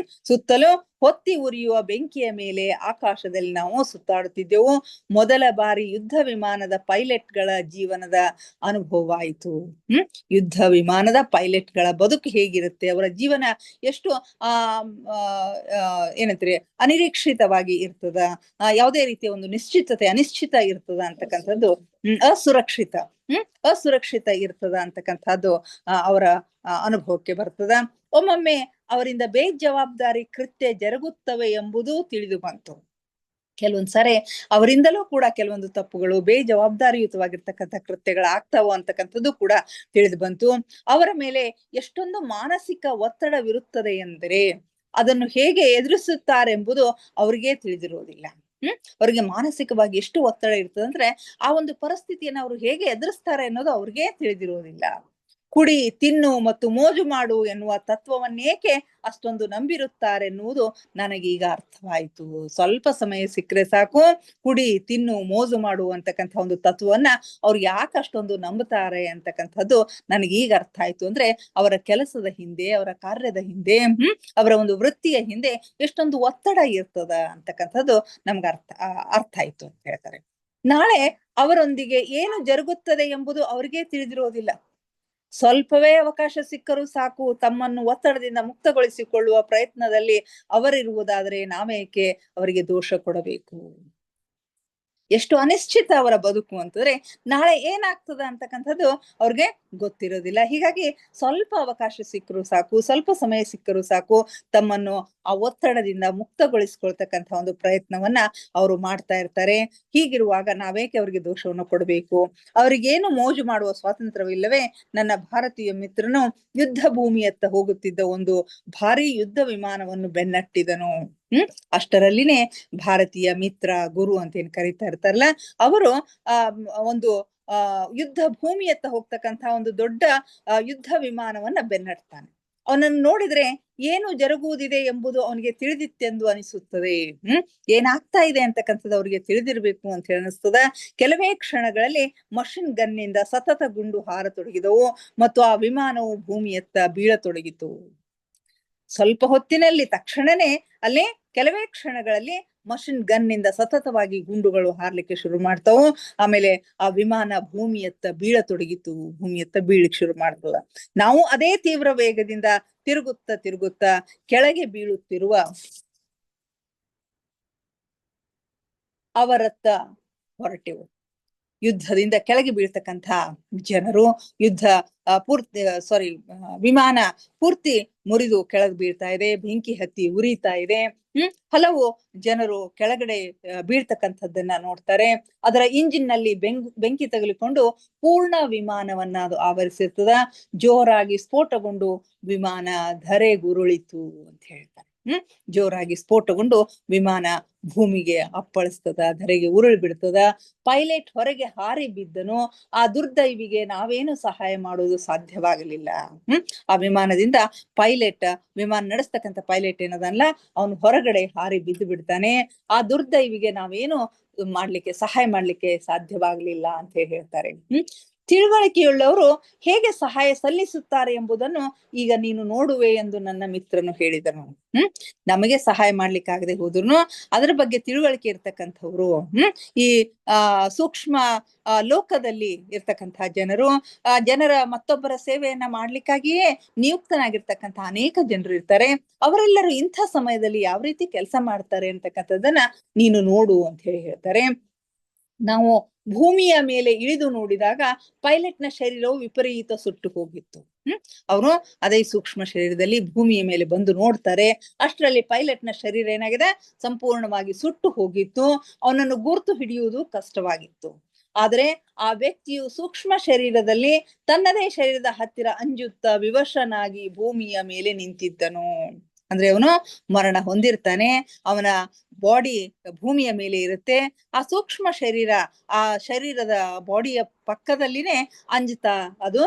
ಸುತ್ತಲೂ ಹೊತ್ತಿ ಉರಿಯುವ ಬೆಂಕಿಯ ಮೇಲೆ ಆಕಾಶದಲ್ಲಿ ನಾವು ಸುತ್ತಾಡುತ್ತಿದ್ದೆವು. ಮೊದಲ ಬಾರಿ ಯುದ್ಧ ವಿಮಾನದ ಪೈಲಟ್ಗಳ ಜೀವನದ ಅನುಭವ ಆಯಿತು. ಯುದ್ಧ ವಿಮಾನದ ಪೈಲಟ್ಗಳ ಬದುಕು ಹೇಗಿರುತ್ತೆ, ಅವರ ಜೀವನ ಎಷ್ಟು ಏನಂತಾರೆ ಅನಿರೀಕ್ಷಿತವಾಗಿ ಇರ್ತದ, ಯಾವುದೇ ರೀತಿಯ ಒಂದು ಅನಿಶ್ಚಿತ ಇರ್ತದ ಅಂತಕ್ಕಂಥದ್ದು, ಅಸುರಕ್ಷಿತ ಇರ್ತದ ಅಂತಕ್ಕಂಥದ್ದು ಅವರ ಅನುಭವಕ್ಕೆ ಬರ್ತದ. ಒಮ್ಮೊಮ್ಮೆ ಅವರಿಂದ ಬೇಜವಾಬ್ದಾರಿ ಕೃತ್ಯ ಜರುಗುತ್ತವೆ ಎಂಬುದು ತಿಳಿದು ಬಂತು. ಕೆಲವೊಂದ್ಸರಿ ಅವರಿಂದಲೂ ಕೂಡ ಕೆಲವೊಂದು ತಪ್ಪುಗಳು, ಬೇಜವಾಬ್ದಾರಿಯುತವಾಗಿರ್ತಕ್ಕಂಥ ಕೃತ್ಯಗಳು ಆಗ್ತಾವ ಅಂತಕ್ಕಂಥದ್ದು ಕೂಡ ತಿಳಿದು ಬಂತು. ಅವರ ಮೇಲೆ ಎಷ್ಟೊಂದು ಮಾನಸಿಕ ಒತ್ತಡವಿರುತ್ತದೆ ಎಂದರೆ ಅದನ್ನು ಹೇಗೆ ಎದುರಿಸುತ್ತಾರೆಂಬುದು ಅವ್ರಿಗೆ ತಿಳಿದಿರೋದಿಲ್ಲ. ಅವ್ರಿಗೆ ಮಾನಸಿಕವಾಗಿ ಎಷ್ಟು ಒತ್ತಡ ಇರ್ತದೆ ಅಂದ್ರೆ ಆ ಒಂದು ಪರಿಸ್ಥಿತಿಯನ್ನು ಅವರು ಹೇಗೆ ಎದುರಿಸ್ತಾರೆ ಅನ್ನೋದು ಅವ್ರಿಗೆ ತಿಳಿದಿರೋದಿಲ್ಲ. ಕುಡಿ, ತಿನ್ನು ಮತ್ತು ಮೋಜು ಮಾಡು ಎನ್ನುವ ತತ್ವವನ್ನೇಕೆ ಅಷ್ಟೊಂದು ನಂಬಿರುತ್ತಾರೆ ಎನ್ನುವುದು ನನಗೀಗ ಅರ್ಥವಾಯಿತು. ಸ್ವಲ್ಪ ಸಮಯ ಸಿಕ್ಕರೆ ಸಾಕು, ಕುಡಿ, ತಿನ್ನು, ಮೋಜು ಮಾಡು ಅಂತಕ್ಕಂಥ ಒಂದು ತತ್ವವನ್ನ ಅವ್ರು ಯಾಕೆ ಅಷ್ಟೊಂದು ನಂಬುತ್ತಾರೆ ಅಂತಕ್ಕಂಥದ್ದು ನನಗೀಗ ಅರ್ಥ ಆಯ್ತು. ಅಂದ್ರೆ ಅವರ ಕೆಲಸದ ಹಿಂದೆ, ಅವರ ಕಾರ್ಯದ ಹಿಂದೆ, ಅವರ ಒಂದು ವೃತ್ತಿಯ ಹಿಂದೆ ಎಷ್ಟೊಂದು ಒತ್ತಡ ಇರ್ತದ ಅಂತಕ್ಕಂಥದ್ದು ನಮ್ಗೆ ಅರ್ಥ ಆಯ್ತು ಅಂತ ಹೇಳ್ತಾರೆ. ನಾಳೆ ಅವರೊಂದಿಗೆ ಏನು ಜರುಗುತ್ತದೆ ಎಂಬುದು ಅವ್ರಿಗೆ ತಿಳಿದಿರೋದಿಲ್ಲ. ಸ್ವಲ್ಪವೇ ಅವಕಾಶ ಸಿಕ್ಕರೂ ಸಾಕು, ತಮ್ಮನ್ನು ಒತ್ತಡದಿಂದ ಮುಕ್ತಗೊಳಿಸಿಕೊಳ್ಳುವ ಪ್ರಯತ್ನದಲ್ಲಿ ಅವರಿರುವುದಾದರೆ ನಾವೇಕೆ ಅವರಿಗೆ ದೋಷ ಕೊಡಬೇಕು? ಎಷ್ಟು ಅನಿಶ್ಚಿತ ಅವರ ಬದುಕು ಅಂತಂದ್ರೆ ನಾಳೆ ಏನಾಗ್ತದ ಅಂತಕ್ಕಂಥದ್ದು ಅವ್ರಿಗೆ ಗೊತ್ತಿರೋದಿಲ್ಲ. ಹೀಗಾಗಿ ಸ್ವಲ್ಪ ಅವಕಾಶ ಸಿಕ್ಕರೂ ಸಾಕು, ಸ್ವಲ್ಪ ಸಮಯ ಸಿಕ್ಕರೂ ಸಾಕು, ತಮ್ಮನ್ನು ಆ ಒತ್ತಡದಿಂದ ಮುಕ್ತಗೊಳಿಸ್ಕೊಳ್ತಕ್ಕಂಥ ಒಂದು ಪ್ರಯತ್ನವನ್ನ ಅವರು ಮಾಡ್ತಾ ಇರ್ತಾರೆ. ಹೀಗಿರುವಾಗ ನಾವೇಕೆ ಅವರಿಗೆ ದೋಷವನ್ನು ಕೊಡಬೇಕು? ಅವರಿಗೇನು ಮೋಜು ಮಾಡುವ ಸ್ವಾತಂತ್ರ್ಯವಿಲ್ಲವೇ? ನನ್ನ ಭಾರತೀಯ ಮಿತ್ರನು ಯುದ್ಧ ಭೂಮಿಯತ್ತ ಹೋಗುತ್ತಿದ್ದ ಒಂದು ಭಾರಿ ಯುದ್ಧ ವಿಮಾನವನ್ನು ಬೆನ್ನಟ್ಟಿದನು. ಅಷ್ಟರಲ್ಲಿನೇ ಭಾರತೀಯ ಮಿತ್ರ, ಗುರು ಅಂತ ಏನ್ ಕರೀತಾ ಇರ್ತಾರಲ್ಲ, ಅವರು ಒಂದು ಯುದ್ಧ ಭೂಮಿಯತ್ತ ಹೋಗ್ತಕ್ಕಂಥ ಒಂದು ದೊಡ್ಡ ಯುದ್ಧ ವಿಮಾನವನ್ನ ಬೆನ್ನಟ್ತಾನೆ. ಅವನನ್ನು ನೋಡಿದ್ರೆ ಏನು ಜರುಗುವುದಿದೆ ಎಂಬುದು ಅವನಿಗೆ ತಿಳಿದಿತ್ತೆಂದು ಅನಿಸುತ್ತದೆ. ಏನಾಗ್ತಾ ಇದೆ ಅಂತಕ್ಕಂಥದ್ದು ಅವ್ರಿಗೆ ತಿಳಿದಿರ್ಬೇಕು ಅಂತ ಹೇಳಿ ಅನಿಸ್ತದ. ಕೆಲವೇ ಕ್ಷಣಗಳಲ್ಲಿ ಮಷಿನ್ ಗನ್ನಿಂದ ಸತತ ಗುಂಡು ಹಾರತೊಡಗಿದವು ಮತ್ತು ಆ ವಿಮಾನವು ಭೂಮಿಯತ್ತ ಬೀಳತೊಡಗಿತು. ಸ್ವಲ್ಪ ಹೊತ್ತಿನಲ್ಲಿ ತಕ್ಷಣನೇ ಅಲ್ಲೇ ಕೆಲವೇ ಕ್ಷಣಗಳಲ್ಲಿ ಮಷಿನ್ ಗನ್ನಿಂದ ಸತತವಾಗಿ ಗುಂಡುಗಳು ಹಾರ್ಲಿಕ್ಕೆ ಶುರು ಮಾಡ್ತಾವು. ಆಮೇಲೆ ಆ ವಿಮಾನ ಭೂಮಿಯತ್ತ ಬೀಳಲಿಕ್ಕೆ ಶುರು ಮಾಡ್ತದ. ನಾವು ಅದೇ ತೀವ್ರ ವೇಗದಿಂದ ತಿರುಗುತ್ತಾ ಕೆಳಗೆ ಬೀಳುತ್ತಿರುವ ಅವರತ್ತ ಹೊರಟೆವು. ಯುದ್ಧದಿಂದ ಕೆಳಗೆ ಬೀಳ್ತಕ್ಕಂಥ ಜನರು, ಯುದ್ಧ ಪೂರ್ತಿ ವಿಮಾನ ಪೂರ್ತಿ ಮುರಿದು ಕೆಳಗೆ ಬೀಳ್ತಾ ಇದೆ, ಬೆಂಕಿ ಹತ್ತಿ ಉರಿತಾ ಇದೆ. ಹಲವು ಜನರು ಕೆಳಗಡೆ ಬೀಳ್ತಕ್ಕಂಥದ್ದನ್ನ ನೋಡ್ತಾರೆ. ಅದರ ಇಂಜಿನ್ ನಲ್ಲಿ ಬೆಂಕಿ ತಗುಲಿಕೊಂಡು ಪೂರ್ಣ ವಿಮಾನವನ್ನ ಅದು ಆವರಿಸಿರ್ತದ. ಜೋರಾಗಿ ಸ್ಫೋಟಗೊಂಡು ವಿಮಾನ ಧರೆಗುರುಳಿತು ಅಂತ ಹೇಳ್ತಾರೆ. ಜೋರಾಗಿ ಸ್ಫೋಟಗೊಂಡು ವಿಮಾನ ಭೂಮಿಗೆ ಅಪ್ಪಳಿಸ್ತದ, ಧರೆಗೆ ಉರುಳಿ ಬಿಡ್ತದ. ಪೈಲಟ್ ಹೊರಗೆ ಹಾರಿ ಬಿದ್ದನು. ಆ ದುರ್ದೈವಿಗೆ ನಾವೇನು ಸಹಾಯ ಮಾಡೋದು ಸಾಧ್ಯವಾಗಲಿಲ್ಲ. ಆ ವಿಮಾನದಿಂದ ವಿಮಾನ ನಡೆಸ್ತಕ್ಕಂಥ ಪೈಲಟ್ ಏನದಲ್ಲ, ಅವನು ಹೊರಗಡೆ ಹಾರಿ ಬಿದ್ದು ಬಿಡ್ತಾನೆ. ಆ ದುರ್ದೈವಿಗೆ ನಾವೇನು ಸಹಾಯ ಮಾಡ್ಲಿಕ್ಕೆ ಸಾಧ್ಯವಾಗಲಿಲ್ಲ ಅಂತ ಹೇಳ್ತಾರೆ. ತಿಳುವಳಿಕೆಯುಳ್ಳವರು ಹೇಗೆ ಸಹಾಯ ಸಲ್ಲಿಸುತ್ತಾರೆ ಎಂಬುದನ್ನು ಈಗ ನೀನು ನೋಡುವೆ ಎಂದು ನನ್ನ ಮಿತ್ರನು ಹೇಳಿದನು. ನಮಗೆ ಸಹಾಯ ಮಾಡ್ಲಿಕ್ಕಾಗದೆ ಹೋದ್ರು ಅದರ ಬಗ್ಗೆ ತಿಳುವಳಿಕೆ ಇರ್ತಕ್ಕಂಥವ್ರು, ಈ ಸೂಕ್ಷ್ಮ ಲೋಕದಲ್ಲಿ ಇರ್ತಕ್ಕಂಥ ಜನರು, ಜನರ ಮತ್ತೊಬ್ಬರ ಸೇವೆಯನ್ನ ಮಾಡ್ಲಿಕ್ಕಾಗಿಯೇ ನಿಯುಕ್ತನಾಗಿರ್ತಕ್ಕಂಥ ಅನೇಕ ಜನರು ಇರ್ತಾರೆ. ಅವರೆಲ್ಲರೂ ಇಂಥ ಸಮಯದಲ್ಲಿ ಯಾವ ರೀತಿ ಕೆಲಸ ಮಾಡ್ತಾರೆ ಅಂತಕ್ಕಂಥದ್ದನ್ನ ನೀನು ನೋಡು ಅಂತ ಹೇಳ್ತಾರೆ. ನಾವು ಭೂಮಿಯ ಮೇಲೆ ಇಳಿದು ನೋಡಿದಾಗ ಪೈಲಟ್ನ ಶರೀರವು ವಿಪರೀತ ಸುಟ್ಟು ಹೋಗಿತ್ತು. ಅವನು ಅದೇ ಸೂಕ್ಷ್ಮ ಶರೀರದಲ್ಲಿ ಭೂಮಿಯ ಮೇಲೆ ಬಂದು ನೋಡ್ತಾರೆ. ಅಷ್ಟರಲ್ಲಿ ಪೈಲಟ್ನ ಶರೀರ ಏನಾಗಿದೆ, ಸಂಪೂರ್ಣವಾಗಿ ಸುಟ್ಟು ಹೋಗಿತ್ತು. ಅವನನ್ನು ಗುರುತು ಹಿಡಿಯುವುದು ಕಷ್ಟವಾಗಿತ್ತು. ಆದ್ರೆ ಆ ವ್ಯಕ್ತಿಯು ಸೂಕ್ಷ್ಮ ಶರೀರದಲ್ಲಿ ತನ್ನದೇ ಶರೀರದ ಹತ್ತಿರ ಅಂಜುತ್ತಾ ವಿವಶನಾಗಿ ಭೂಮಿಯ ಮೇಲೆ ನಿಂತಿದ್ದನು. ಅಂದ್ರೆ ಅವನು ಮರಣ ಹೊಂದಿರ್ತಾನೆ, ಅವನ ಬಾಡಿ ಭೂಮಿಯ ಮೇಲೆ ಇರುತ್ತೆ. ಆ ಸೂಕ್ಷ್ಮ ಶರೀರ ಆ ಶರೀರದ ಬಾಡಿಯ ಪಕ್ಕದಲ್ಲಿನೇ ಅದು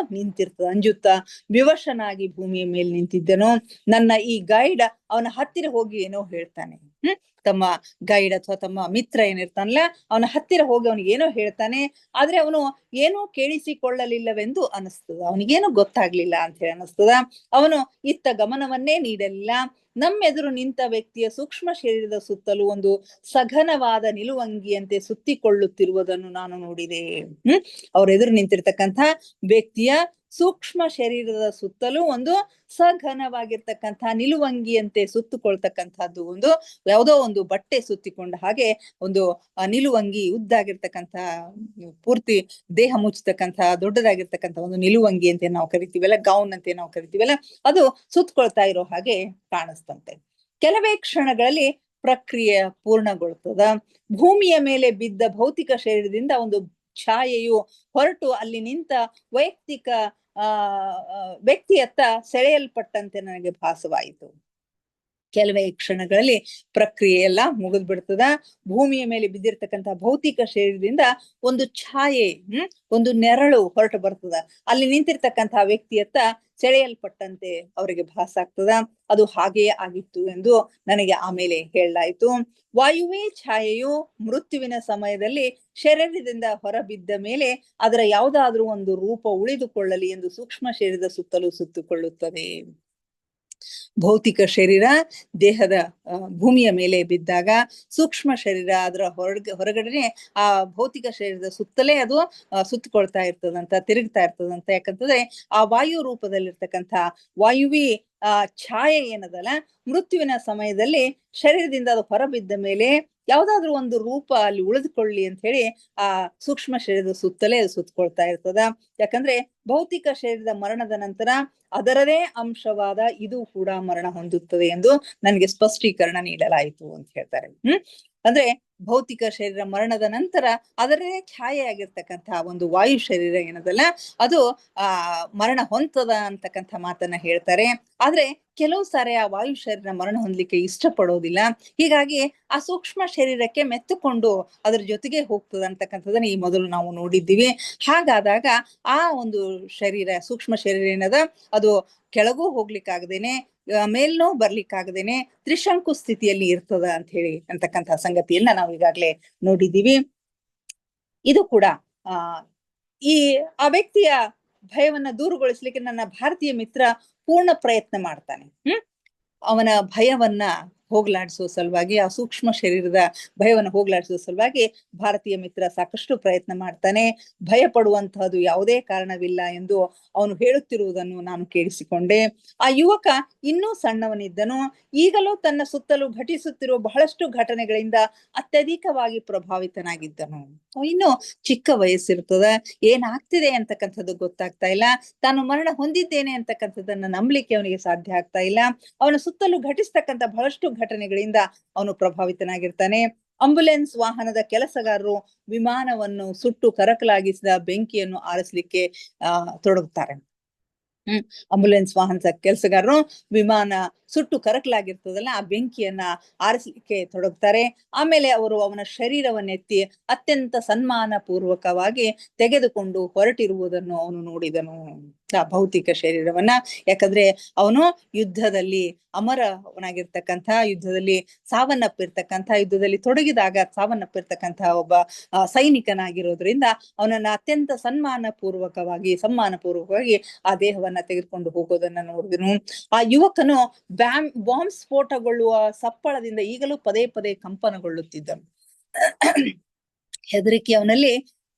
ಅಂಜುತ್ತಾ ವಿವಶನಾಗಿ ಭೂಮಿಯ ಮೇಲೆ ನಿಂತಿದ್ದನು. ನನ್ನ ಈ ಗೈಡ್ ಅವನ ಹತ್ತಿರ ಹೋಗಿ ಏನೋ ಹೇಳ್ತಾನೆ. ತಮ್ಮ ಗೈಡ್ ಅಥವಾ ತಮ್ಮ ಮಿತ್ರ ಏನಿರ್ತಾನಲ್ಲ, ಅವನ ಹತ್ತಿರ ಹೋಗಿ ಅವನಿಗೆ ಏನೋ ಹೇಳ್ತಾನೆ. ಆದ್ರೆ ಅವನು ಏನೂ ಕೇಳಿಸಿಕೊಳ್ಳಲಿಲ್ಲವೆಂದು ಅನಿಸ್ತದ, ಅವನಿಗೇನು ಗೊತ್ತಾಗ್ಲಿಲ್ಲ ಅಂತ ಹೇಳಿ ಅನಿಸ್ತದ. ಅವನು ಇತ್ತ ಗಮನವನ್ನೇ ನೀಡಲಿಲ್ಲ. ನಮ್ಮೆದುರು ನಿಂತ ವ್ಯಕ್ತಿಯ ಸೂಕ್ಷ್ಮ ಶರೀರದ ಸುತ್ತಲೂ ಒಂದು ಸಘನವಾದ ನಿಲುವಂಗಿಯಂತೆ ಸುತ್ತಿಕೊಳ್ಳುತ್ತಿರುವುದನ್ನು ನಾನು ನೋಡಿದೆ. ಅವ್ರ ಎದುರು ನಿಂತಿರ್ತಕ್ಕಂಥ ವ್ಯಕ್ತಿಯ ಸೂಕ್ಷ್ಮ ಶರೀರದ ಸುತ್ತಲೂ ಒಂದು ಸಘನವಾಗಿರ್ತಕ್ಕಂಥ ನಿಲುವಂಗಿಯಂತೆ ಸುತ್ತುಕೊಳ್ತಕ್ಕಂಥದ್ದು, ಯಾವುದೋ ಒಂದು ಬಟ್ಟೆ ಸುತ್ತಿಕೊಂಡ ಹಾಗೆ ಒಂದು ನಿಲುವಂಗಿ, ಉದ್ದಾಗಿರ್ತಕ್ಕಂಥ ಪೂರ್ತಿ ದೇಹ ಮುಚ್ಚತಕ್ಕಂಥ ದೊಡ್ಡದಾಗಿರ್ತಕ್ಕಂಥ ಒಂದು ನಿಲುವಂಗಿ ಅಂತ ನಾವು ಕರಿತೀವಲ್ಲ, ಗೌನ್ ಅಂತ ನಾವು ಕರಿತೀವಲ್ಲ, ಅದು ಸುತ್ತಕೊಳ್ತಾ ಇರೋ ಹಾಗೆ ಕಾಣಿಸ್ತಂತೆ. ಕೆಲವೇ ಕ್ಷಣಗಳಲ್ಲಿ ಪ್ರಕ್ರಿಯೆ ಪೂರ್ಣಗೊಳ್ತದ. ಭೂಮಿಯ ಮೇಲೆ ಬಿದ್ದ ಭೌತಿಕ ಶರೀರದಿಂದ ಒಂದು ಛಾಯೆಯು ಹೊರಟು ಅಲ್ಲಿ ನಿಂತ ವ್ಯಕ್ತಿಯತ್ತ ಸೆಳೆಯಲ್ಪಟ್ಟಂತೆ ನನಗೆ ಭಾಸವಾಯಿತು. ಕೆಲವೇ ಕ್ಷಣಗಳಲ್ಲಿ ಪ್ರಕ್ರಿಯೆ ಎಲ್ಲ ಮುಗಿದ್ ಬಿಡ್ತದ. ಭೂಮಿಯ ಮೇಲೆ ಬಿದ್ದಿರ್ತಕ್ಕಂಥ ಭೌತಿಕ ಶರೀರದಿಂದ ಒಂದು ಛಾಯೆ, ಒಂದು ನೆರಳು ಹೊರಟು ಬರ್ತದ. ಅಲ್ಲಿ ನಿಂತಿರ್ತಕ್ಕಂಥ ವ್ಯಕ್ತಿಯತ್ತ ಸೆಳೆಯಲ್ಪಟ್ಟಂತೆ ಅವರಿಗೆ ಭಾಸ ಆಗ್ತದ. ಅದು ಹಾಗೆಯೇ ಆಗಿತ್ತು ಎಂದು ನನಗೆ ಆಮೇಲೆ ಹೇಳಲಾಯಿತು. ವಾಯುವೇ ಛಾಯೆಯು ಮೃತ್ಯುವಿನ ಸಮಯದಲ್ಲಿ ಶರೀರದಿಂದ ಹೊರಬಿದ್ದ ಮೇಲೆ ಅದರ ಯಾವುದಾದ್ರೂ ಒಂದು ರೂಪ ಉಳಿದುಕೊಳ್ಳಲಿ ಎಂದು ಸೂಕ್ಷ್ಮ ಶರೀರದ ಸುತ್ತಲೂ ಸುತ್ತಿಕೊಳ್ಳುತ್ತದೆ. ಭೌತಿಕ ಶರೀರ ದೇಹದ ಭೂಮಿಯ ಮೇಲೆ ಬಿದ್ದಾಗ ಸೂಕ್ಷ್ಮ ಶರೀರ ಅದರ ಹೊರಗಡೆ ಆ ಭೌತಿಕ ಶರೀರದ ಸುತ್ತಲೇ ಅದು ಸುತ್ತಕೊಳ್ತಾ ಇರ್ತದಂತ, ತಿರುಗ್ತಾ ಇರ್ತದಂತ. ಯಾಕಂತಂದ್ರೆ ಆ ವಾಯು ರೂಪದಲ್ಲಿರ್ತಕ್ಕಂಥ ವಾಯುವಿ ಛಾಯೆ ಏನದಲ್ಲ, ಮೃತ್ಯುವಿನ ಸಮಯದಲ್ಲಿ ಶರೀರದಿಂದ ಅದು ಹೊರಬಿದ್ದ ಮೇಲೆ ಯಾವ್ದಾದ್ರು ಒಂದು ರೂಪ ಅಲ್ಲಿ ಉಳಿದುಕೊಳ್ಳಿ ಅಂತ ಹೇಳಿ ಆ ಸೂಕ್ಷ್ಮ ಶರೀರದ ಸುತ್ತಲೇ ಅದು ಸುತ್ತಕೊಳ್ತಾ ಇರ್ತದ. ಯಾಕಂದ್ರೆ ಭೌತಿಕ ಶರೀರದ ಮರಣದ ನಂತರ ಅದರದೇ ಅಂಶವಾದ ಇದು ಕೂಡ ಮರಣ ಹೊಂದುತ್ತದೆ ಎಂದು ನನಗೆ ಸ್ಪಷ್ಟೀಕರಣ ನೀಡಲಾಯಿತು ಅಂತ ಹೇಳ್ತಾರೆ. ಅಂದ್ರೆ ಭೌತಿಕ ಶರೀರ ಮರಣದ ನಂತರ ಅದರದೇ ಛಾಯೆಯಾಗಿರ್ತಕ್ಕಂಥ ಒಂದು ವಾಯು ಶರೀರ ಏನದಲ್ಲ, ಅದು ಮರಣ ಹೊಂದದ ಅಂತಕ್ಕಂಥ ಮಾತನ್ನ ಹೇಳ್ತಾರೆ. ಆದ್ರೆ ಕೆಲವು ಸಾರಿ ಆ ವಾಯು ಶರೀರ ಮರಣ ಹೊಂದಲಿಕ್ಕೆ ಇಷ್ಟಪಡೋದಿಲ್ಲ. ಹೀಗಾಗಿ ಆ ಸೂಕ್ಷ್ಮ ಶರೀರಕ್ಕೆ ಮೆತ್ತುಕೊಂಡು ಅದ್ರ ಜೊತೆಗೆ ಹೋಗ್ತದ ಅಂತಕ್ಕಂಥದನ್ನ ಈ ಮೊದಲು ನಾವು ನೋಡಿದ್ದೀವಿ. ಹಾಗಾದಾಗ ಆ ಒಂದು ಶರೀರ, ಸೂಕ್ಷ್ಮ ಶರೀರ ಏನದ, ಅದು ಕೆಳಗೂ ಹೋಗ್ಲಿಕ್ಕಾಗದೇನೆ ಮೇಲ್ನೂ ಬರ್ಲಿಕ್ಕಾಗದೇನೆ ತ್ರಿಶಂಕು ಸ್ಥಿತಿಯಲ್ಲಿ ಇರ್ತದ ಅಂತ ಹೇಳಿ ಅಂತಕ್ಕಂಥ ಸಂಗತಿಯನ್ನ ನಾವು ಈಗಾಗ್ಲೇ ನೋಡಿದ್ದೀವಿ. ಇದು ಕೂಡ ಆ ವ್ಯಕ್ತಿಯ ಭಯವನ್ನ ದೂರುಗೊಳಿಸ್ಲಿಕ್ಕೆ ನನ್ನ ಭಾರತೀಯ ಮಿತ್ರ ಪೂರ್ಣ ಪ್ರಯತ್ನ ಮಾಡ್ತಾನೆ. ಅವನ ಭಯವನ್ನ ಹೋಗ್ಲಾಡಿಸುವ ಸಲುವಾಗಿ, ಆ ಸೂಕ್ಷ್ಮ ಶರೀರದ ಭಯವನ್ನು ಹೋಗ್ಲಾಡಿಸುವ ಸಲುವಾಗಿ ಭಾರತೀಯ ಮಿತ್ರ ಸಾಕಷ್ಟು ಪ್ರಯತ್ನ ಮಾಡ್ತಾನೆ. ಭಯ ಪಡುವಂತಹದ್ದು ಯಾವುದೇ ಕಾರಣವಿಲ್ಲ ಎಂದು ಅವನು ಹೇಳುತ್ತಿರುವುದನ್ನು ನಾನು ಕೇಳಿಸಿಕೊಂಡೆ. ಆ ಯುವಕ ಇನ್ನೂ ಸಣ್ಣವನಿದ್ದನು. ಈಗಲೂ ತನ್ನ ಸುತ್ತಲೂ ಘಟಿಸುತ್ತಿರುವ ಬಹಳಷ್ಟು ಘಟನೆಗಳಿಂದ ಅತ್ಯಧಿಕವಾಗಿ ಪ್ರಭಾವಿತನಾಗಿದ್ದನು. ಇನ್ನು ಚಿಕ್ಕ ವಯಸ್ಸಿರ್ತದ, ಏನಾಗ್ತಿದೆ ಅಂತಕ್ಕಂಥದ್ದು ಗೊತ್ತಾಗ್ತಾ ಇಲ್ಲ, ತಾನು ಮರಣ ಹೊಂದಿದ್ದೇನೆ ಅಂತಕ್ಕಂಥದ್ದನ್ನ ನಂಬಲಿಕ್ಕೆ ಅವನಿಗೆ ಸಾಧ್ಯ ಆಗ್ತಾ ಇಲ್ಲ. ಅವನ ಸುತ್ತಲೂ ಘಟಿಸ್ತಕ್ಕಂಥ ಬಹಳಷ್ಟು ಘಟನೆಗಳಿಂದ ಅವನು ಪ್ರಭಾವಿತನಾಗಿರ್ತಾನೆ. ಆಂಬ್ಯುಲೆನ್ಸ್ ವಾಹನದ ಕೆಲಸಗಾರರು ವಿಮಾನವನ್ನು ಸುಟ್ಟು ಕರಕಲಾಗಿಸಿದ ಬೆಂಕಿಯನ್ನು ಆರಿಸಲಿಕ್ಕೆ ತೊಡಗುತ್ತಾರೆ. ಆಂಬ್ಯುಲೆನ್ಸ್ ವಾಹನದ ಕೆಲಸಗಾರರು ವಿಮಾನ ಸುಟ್ಟು ಕರಕಲಾಗಿರ್ತದಲ್ಲ, ಆ ಬೆಂಕಿಯನ್ನ ಆರಿಸಲಿಕ್ಕೆ ತೊಡಗ್ತಾರೆ. ಆಮೇಲೆ ಅವರು ಅವನ ಶರೀರವನ್ನೆತ್ತಿ ಅತ್ಯಂತ ಸನ್ಮಾನ ಪೂರ್ವಕವಾಗಿ ತೆಗೆದುಕೊಂಡು ಹೊರಟಿರುವುದನ್ನು ಅವನು ನೋಡಿದನು, ಆ ಭೌತಿಕ ಶರೀರವನ್ನ. ಯಾಕಂದ್ರೆ ಅವನು ಯುದ್ಧದಲ್ಲಿ ಅಮರವನಾಗಿರ್ತಕ್ಕಂಥ, ಯುದ್ಧದಲ್ಲಿ ಯುದ್ಧದಲ್ಲಿ ತೊಡಗಿದಾಗ ಸಾವನ್ನಪ್ಪಿರ್ತಕ್ಕಂಥ ಒಬ್ಬ ಸೈನಿಕನಾಗಿರೋದ್ರಿಂದ ಅವನನ್ನ ಅತ್ಯಂತ ಸನ್ಮಾನ ಪೂರ್ವಕವಾಗಿ ಆ ದೇಹವನ್ನ ತೆಗೆದುಕೊಂಡು ಹೋಗೋದನ್ನ ನೋಡಿದನು. ಆ ಯುವಕನು ಬಾಂಬ್ ಸ್ಫೋಟಗೊಳ್ಳುವ ಸಪ್ಪಳದಿಂದ ಈಗಲೂ ಪದೇ ಪದೇ ಕಂಪನಗೊಳ್ಳುತ್ತಿದ್ದನು. ಹೆದರಿಕೆ ಅವನಲ್ಲಿ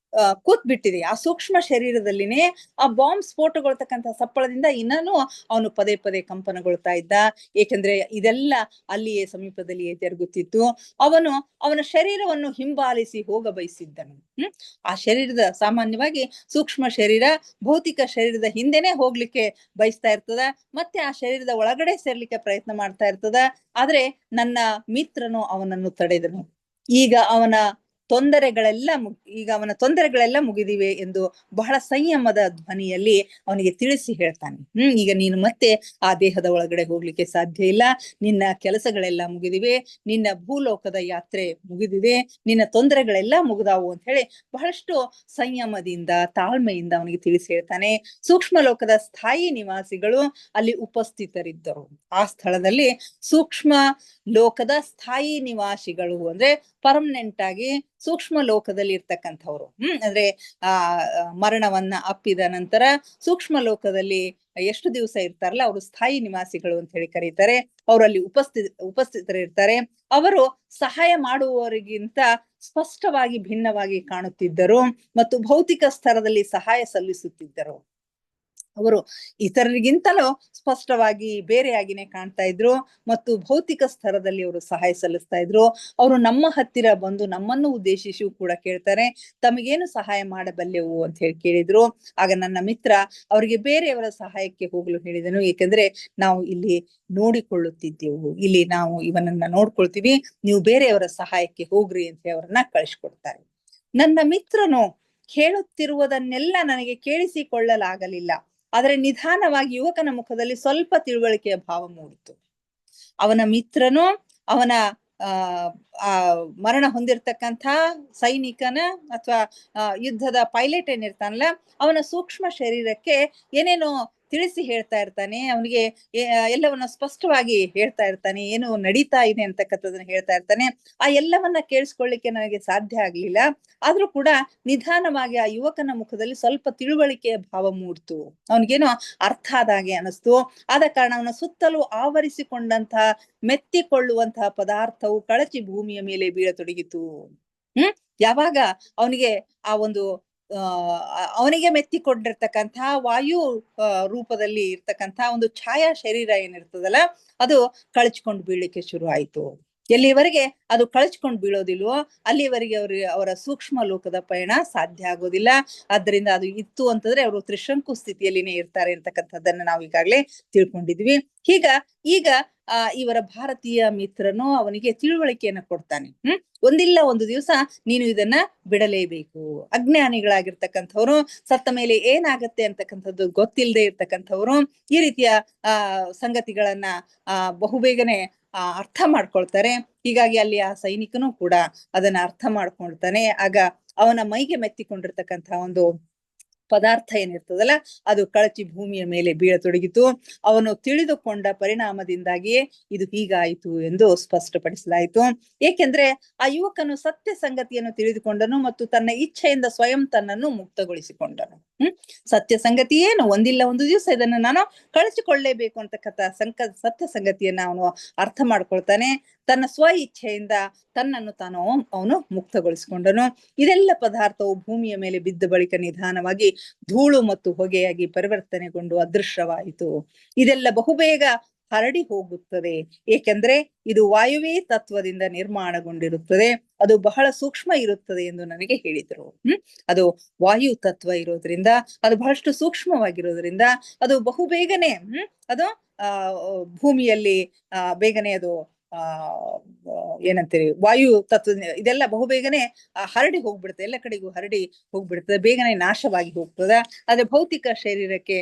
ಕೂತ್ ಬಿಟ್ಟಿದೆ. ಆ ಸೂಕ್ಷ್ಮ ಶರೀರದಲ್ಲಿನೇ ಆ ಬಾಂಬ್ ಸ್ಫೋಟಗೊಳ್ತಕ್ಕಂಥ ಸಪ್ಪಳದಿಂದ ಇನ್ನೂ ಅವನು ಪದೇ ಪದೇ ಕಂಪನಗೊಳ್ತಾ ಇದ್ದ. ಏಕೆಂದ್ರೆ ಇದೆಲ್ಲ ಅಲ್ಲಿಯೇ ಸಮೀಪದಲ್ಲಿಯೇ ಜರುಗುತ್ತಿತ್ತು. ಅವನ ಶರೀರವನ್ನು ಹಿಂಬಾಲಿಸಿ ಹೋಗ ಬಯಸಿದ್ದನು. ಆ ಶರೀರದ ಸಾಮಾನ್ಯವಾಗಿ ಸೂಕ್ಷ್ಮ ಶರೀರ ಭೌತಿಕ ಶರೀರದ ಹಿಂದೆನೆ ಹೋಗ್ಲಿಕ್ಕೆ ಬಯಸ್ತಾ ಇರ್ತದ, ಮತ್ತೆ ಆ ಶರೀರದ ಒಳಗಡೆ ಸೇರ್ಲಿಕ್ಕೆ ಪ್ರಯತ್ನ ಮಾಡ್ತಾ ಇರ್ತದ. ಆದ್ರೆ ನನ್ನ ಮಿತ್ರನು ಅವನನ್ನು ತಡೆದನು. ಈಗ ಅವನ ತೊಂದರೆಗಳೆಲ್ಲ ಮುಗಿದಿವೆ ಎಂದು ಬಹಳ ಸಂಯಮದ ಧ್ವನಿಯಲ್ಲಿ ಅವನಿಗೆ ತಿಳಿಸಿ ಹೇಳ್ತಾನೆ. ಈಗ ನೀನು ಮತ್ತೆ ಆ ದೇಹದ ಒಳಗಡೆ ಹೋಗ್ಲಿಕ್ಕೆ ಸಾಧ್ಯ ಇಲ್ಲ, ನಿನ್ನ ಕೆಲಸಗಳೆಲ್ಲ ಮುಗಿದಿವೆ, ನಿನ್ನ ಭೂಲೋಕದ ಯಾತ್ರೆ ಮುಗಿದಿದೆ, ನಿನ್ನ ತೊಂದರೆಗಳೆಲ್ಲ ಮುಗಿದಾವು ಅಂತ ಹೇಳಿ ಬಹಳಷ್ಟು ಸಂಯಮದಿಂದ ತಾಳ್ಮೆಯಿಂದ ಅವನಿಗೆ ತಿಳಿಸಿ ಹೇಳ್ತಾನೆ. ಸೂಕ್ಷ್ಮ ಲೋಕದ ಸ್ಥಾಯಿ ನಿವಾಸಿಗಳು ಅಲ್ಲಿ ಉಪಸ್ಥಿತರಿದ್ದರು. ಆ ಸ್ಥಳದಲ್ಲಿ ಸೂಕ್ಷ್ಮ ಲೋಕದ ಸ್ಥಾಯಿ ನಿವಾಸಿಗಳು ಅಂದ್ರೆ ಪರ್ಮನೆಂಟ್ ಆಗಿ ಸೂಕ್ಷ್ಮ ಲೋಕದಲ್ಲಿ ಇರ್ತಕ್ಕಂಥವ್ರು, ಅಂದ್ರೆ ಮರಣವನ್ನ ಅಪ್ಪಿದ ನಂತರ ಸೂಕ್ಷ್ಮ ಲೋಕದಲ್ಲಿ ಎಷ್ಟು ದಿವಸ ಇರ್ತಾರಲ್ಲ ಅವರು ಸ್ಥಾಯಿ ನಿವಾಸಿಗಳು ಅಂತ ಹೇಳಿ ಕರೀತಾರೆ. ಅವರಲ್ಲಿ ಉಪಸ್ಥಿತರಿರ್ತಾರೆ. ಅವರು ಸಹಾಯ ಮಾಡುವವರಿಗಿಂತ ಸ್ಪಷ್ಟವಾಗಿ ಭಿನ್ನವಾಗಿ ಕಾಣುತ್ತಿದ್ದರು ಮತ್ತು ಭೌತಿಕ ಸ್ತರದಲ್ಲಿ ಸಹಾಯ ಸಲ್ಲಿಸುತ್ತಿದ್ದರು. ಅವರು ಇತರರಿಗಿಂತಲೂ ಸ್ಪಷ್ಟವಾಗಿ ಬೇರೆಯಾಗಿನೇ ಕಾಣ್ತಾ ಇದ್ರು ಮತ್ತು ಭೌತಿಕ ಸ್ತರದಲ್ಲಿ ಅವರು ಸಹಾಯ ಸಲ್ಲಿಸ್ತಾ ಇದ್ರು. ಅವರು ನಮ್ಮ ಹತ್ತಿರ ಬಂದು ನಮ್ಮನ್ನು ಉದ್ದೇಶಿಸಿ ಕೂಡ ಕೇಳ್ತಾರೆ, ತಮಗೇನು ಸಹಾಯ ಮಾಡಬಲ್ಲೆವು ಅಂತ ಹೇಳಿ ಕೇಳಿದ್ರು. ಆಗ ನನ್ನ ಮಿತ್ರ ಅವರಿಗೆ ಬೇರೆಯವರ ಸಹಾಯಕ್ಕೆ ಹೋಗಲು ಹೇಳಿದನು, ಏಕೆಂದ್ರೆ ನಾವು ಇಲ್ಲಿ ನೋಡಿಕೊಳ್ಳುತ್ತಿದ್ದೆವು, ಇಲ್ಲಿ ನಾವು ಇವನನ್ನ ನೋಡ್ಕೊಳ್ತೀವಿ, ನೀವು ಬೇರೆಯವರ ಸಹಾಯಕ್ಕೆ ಹೋಗ್ರಿ ಅಂತ ಅವರನ್ನ ಕಳಿಸ್ಕೊಡ್ತಾರೆ. ನನ್ನ ಮಿತ್ರನು ಹೇಳುತ್ತಿರುವುದನ್ನೆಲ್ಲ ನನಗೆ ಕೇಳಿಸಿಕೊಳ್ಳಲಾಗಲಿಲ್ಲ, ಆದರೆ ನಿಧಾನವಾಗಿ ಯುವಕನ ಮುಖದಲ್ಲಿ ಸ್ವಲ್ಪ ತಿಳುವಳಿಕೆಯ ಭಾವ ಮೂಡಿತು. ಅವನ ಮಿತ್ರನು ಅವನ ಮರಣ ಹೊಂದಿರತಕ್ಕಂಥ ಸೈನಿಕನ ಅಥವಾ ಯುದ್ಧದ ಪೈಲಟ್ ಏನಿರ್ತಾನಲ್ಲ, ಅವನ ಸೂಕ್ಷ್ಮ ಶರೀರಕ್ಕೆ ಏನೇನೋ ತಿಳಿಸಿ ಹೇಳ್ತಾ ಇರ್ತಾನೆ. ಅವನಿಗೆ ಎಲ್ಲವನ್ನ ಸ್ಪಷ್ಟವಾಗಿ ಹೇಳ್ತಾ ಇರ್ತಾನೆ, ಏನು ನಡೀತಾ ಇದೆ ಅಂತಕ್ಕಂಥದನ್ನ ಹೇಳ್ತಾ ಇರ್ತಾನೆ. ಆ ಎಲ್ಲವನ್ನ ಕೇಳಿಸ್ಕೊಳ್ಳಿಕ್ಕೆ ನನಗೆ ಸಾಧ್ಯ ಆಗ್ಲಿಲ್ಲ, ಆದ್ರೂ ಕೂಡ ನಿಧಾನವಾಗಿ ಆ ಯುವಕನ ಮುಖದಲ್ಲಿ ಸ್ವಲ್ಪ ತಿಳುವಳಿಕೆಯ ಭಾವ ಮೂಡ್ತು. ಅವನಿಗೇನೋ ಅರ್ಥ ಆದಾಗೆ ಅನಿಸ್ತು. ಆದ ಕಾರಣ ಅವನ ಸುತ್ತಲೂ ಆವರಿಸಿಕೊಂಡಂತಹ ಮೆತ್ತಿಕೊಳ್ಳುವಂತಹ ಪದಾರ್ಥವು ಕಳಚಿ ಭೂಮಿಯ ಮೇಲೆ ಬೀಳತೊಡಗಿತು. ಯಾವಾಗ ಅವನಿಗೆ ಆ ಒಂದು ಅವನಿಗೆ ಮೆತ್ತಿಕೊಂಡಿರ್ತಕ್ಕಂತಹ ವಾಯು ರೂಪದಲ್ಲಿ ಇರ್ತಕ್ಕಂಥ ಒಂದು ಛಾಯಾ ಶರೀರ ಏನಿರ್ತದಲ್ಲ, ಅದು ಕಳಚ್ಕೊಂಡು ಬೀಳಲಿಕ್ಕೆ ಶುರು ಆಯ್ತು. ಎಲ್ಲಿವರೆಗೆ ಅದು ಕಳಚ್ಕೊಂಡು ಬೀಳೋದಿಲ್ವೋ ಅಲ್ಲಿವರೆಗೆ ಅವರ ಸೂಕ್ಷ್ಮ ಲೋಕದ ಪಯಣ ಸಾಧ್ಯ ಆಗೋದಿಲ್ಲ. ಆದ್ದರಿಂದ ಅದು ಇತ್ತು ಅಂತಂದ್ರೆ ಅವರು ತ್ರಿಶಂಕು ಸ್ಥಿತಿಯಲ್ಲಿನೇ ಇರ್ತಾರೆ ಅಂತಕ್ಕಂಥದ್ದನ್ನ ನಾವು ಈಗಾಗಲೇ ತಿಳ್ಕೊಂಡಿದ್ವಿ. ಈಗ ಇವರ ಭಾರತೀಯ ಮಿತ್ರನು ಅವನಿಗೆ ತಿಳುವಳಿಕೆಯನ್ನ ಕೊಡ್ತಾನೆ. ಒಂದಿಲ್ಲ ಒಂದು ದಿವಸ ನೀನು ಇದನ್ನ ಬಿಡಲೇಬೇಕು. ಅಜ್ಞಾನಿಗಳಾಗಿರ್ತಕ್ಕಂಥವ್ರು, ಸತ್ತ ಮೇಲೆ ಏನಾಗತ್ತೆ ಅಂತಕ್ಕಂಥದ್ದು ಗೊತ್ತಿಲ್ಲದೆ ಇರ್ತಕ್ಕಂಥವ್ರು ಈ ರೀತಿಯ ಸಂಗತಿಗಳನ್ನ ಬಹುಬೇಗನೆ ಅರ್ಥ ಮಾಡ್ಕೊಳ್ತಾರೆ. ಹೀಗಾಗಿ ಅಲ್ಲಿ ಆ ಸೈನಿಕನು ಕೂಡ ಅದನ್ನ ಅರ್ಥ ಮಾಡ್ಕೊಳ್ತಾನೆ. ಆಗ ಅವನ ಮೈಗೆ ಮೆತ್ತಿಕೊಂಡಿರ್ತಕ್ಕಂಥ ಒಂದು ಪದಾರ್ಥ ಏನಿರ್ತದಲ್ಲ ಅದು ಕಳಚಿ ಭೂಮಿಯ ಮೇಲೆ ಬೀಳತೊಡಗಿತು. ಅವನು ತಿಳಿದುಕೊಂಡ ಪರಿಣಾಮದಿಂದಾಗಿಯೇ ಇದು ಹೀಗಾಯಿತು ಎಂದು ಸ್ಪಷ್ಟಪಡಿಸಲಾಯಿತು. ಏಕೆಂದ್ರೆ ಆ ಯುವಕನು ಸತ್ಯ ಸಂಗತಿಯನ್ನು ತಿಳಿದುಕೊಂಡನು ಮತ್ತು ತನ್ನ ಇಚ್ಛೆಯಿಂದ ಸ್ವಯಂ ತನ್ನನ್ನು ಮುಕ್ತಗೊಳಿಸಿಕೊಂಡನು. ಸತ್ಯ ಸಂಗತಿ ಏನು, ಒಂದಿಲ್ಲ ಒಂದು ದಿವಸ ಇದನ್ನು ನಾನು ಕಳಿಸಿಕೊಳ್ಳೇಬೇಕು ಅಂತಕ್ಕಂಥ ಸತ್ಯ ಸಂಗತಿಯನ್ನ ಅವನು ಅರ್ಥ ಮಾಡ್ಕೊಳ್ತಾನೆ. ತನ್ನ ಸ್ವ ಇಚ್ಛೆಯಿಂದ ತನ್ನನ್ನು ತಾನು ಅವನು ಮುಕ್ತಗೊಳಿಸಿಕೊಂಡನು. ಇದೆಲ್ಲ ಪದಾರ್ಥವು ಭೂಮಿಯ ಮೇಲೆ ಬಿದ್ದ ಬಳಿಕ ನಿಧಾನವಾಗಿ ಧೂಳು ಮತ್ತು ಹೊಗೆಯಾಗಿ ಪರಿವರ್ತನೆಗೊಂಡು ಅದೃಶ್ಯವಾಯಿತು. ಇದೆಲ್ಲ ಬಹುಬೇಗ ಹರಡಿ ಹೋಗುತ್ತದೆ. ಏಕೆಂದ್ರೆ ಇದು ವಾಯುವೇ ತತ್ವದಿಂದ ನಿರ್ಮಾಣಗೊಂಡಿರುತ್ತದೆ, ಅದು ಬಹಳ ಸೂಕ್ಷ್ಮ ಇರುತ್ತದೆ ಎಂದು ನನಗೆ ಹೇಳಿದರು. ಅದು ವಾಯು ತತ್ವ ಇರೋದ್ರಿಂದ, ಅದು ಬಹಳಷ್ಟು ಸೂಕ್ಷ್ಮವಾಗಿರೋದ್ರಿಂದ ಅದು ಬಹುಬೇಗನೆ ಅದು ಭೂಮಿಯಲ್ಲಿ ಬೇಗನೆ ಅದು ಏನಂತೀರಿ ವಾಯು ತತ್ವ ಇದೆಲ್ಲ ಬಹುಬೇಗನೆ ಹರಡಿ ಹೋಗ್ಬಿಡುತ್ತೆ, ಎಲ್ಲ ಕಡೆಗೂ ಹರಡಿ ಹೋಗ್ಬಿಡ್ತದೆ, ಬೇಗನೆ ನಾಶವಾಗಿ ಹೋಗ್ತದೆ. ಆದ್ರೆ ಭೌತಿಕ ಶರೀರಕ್ಕೆ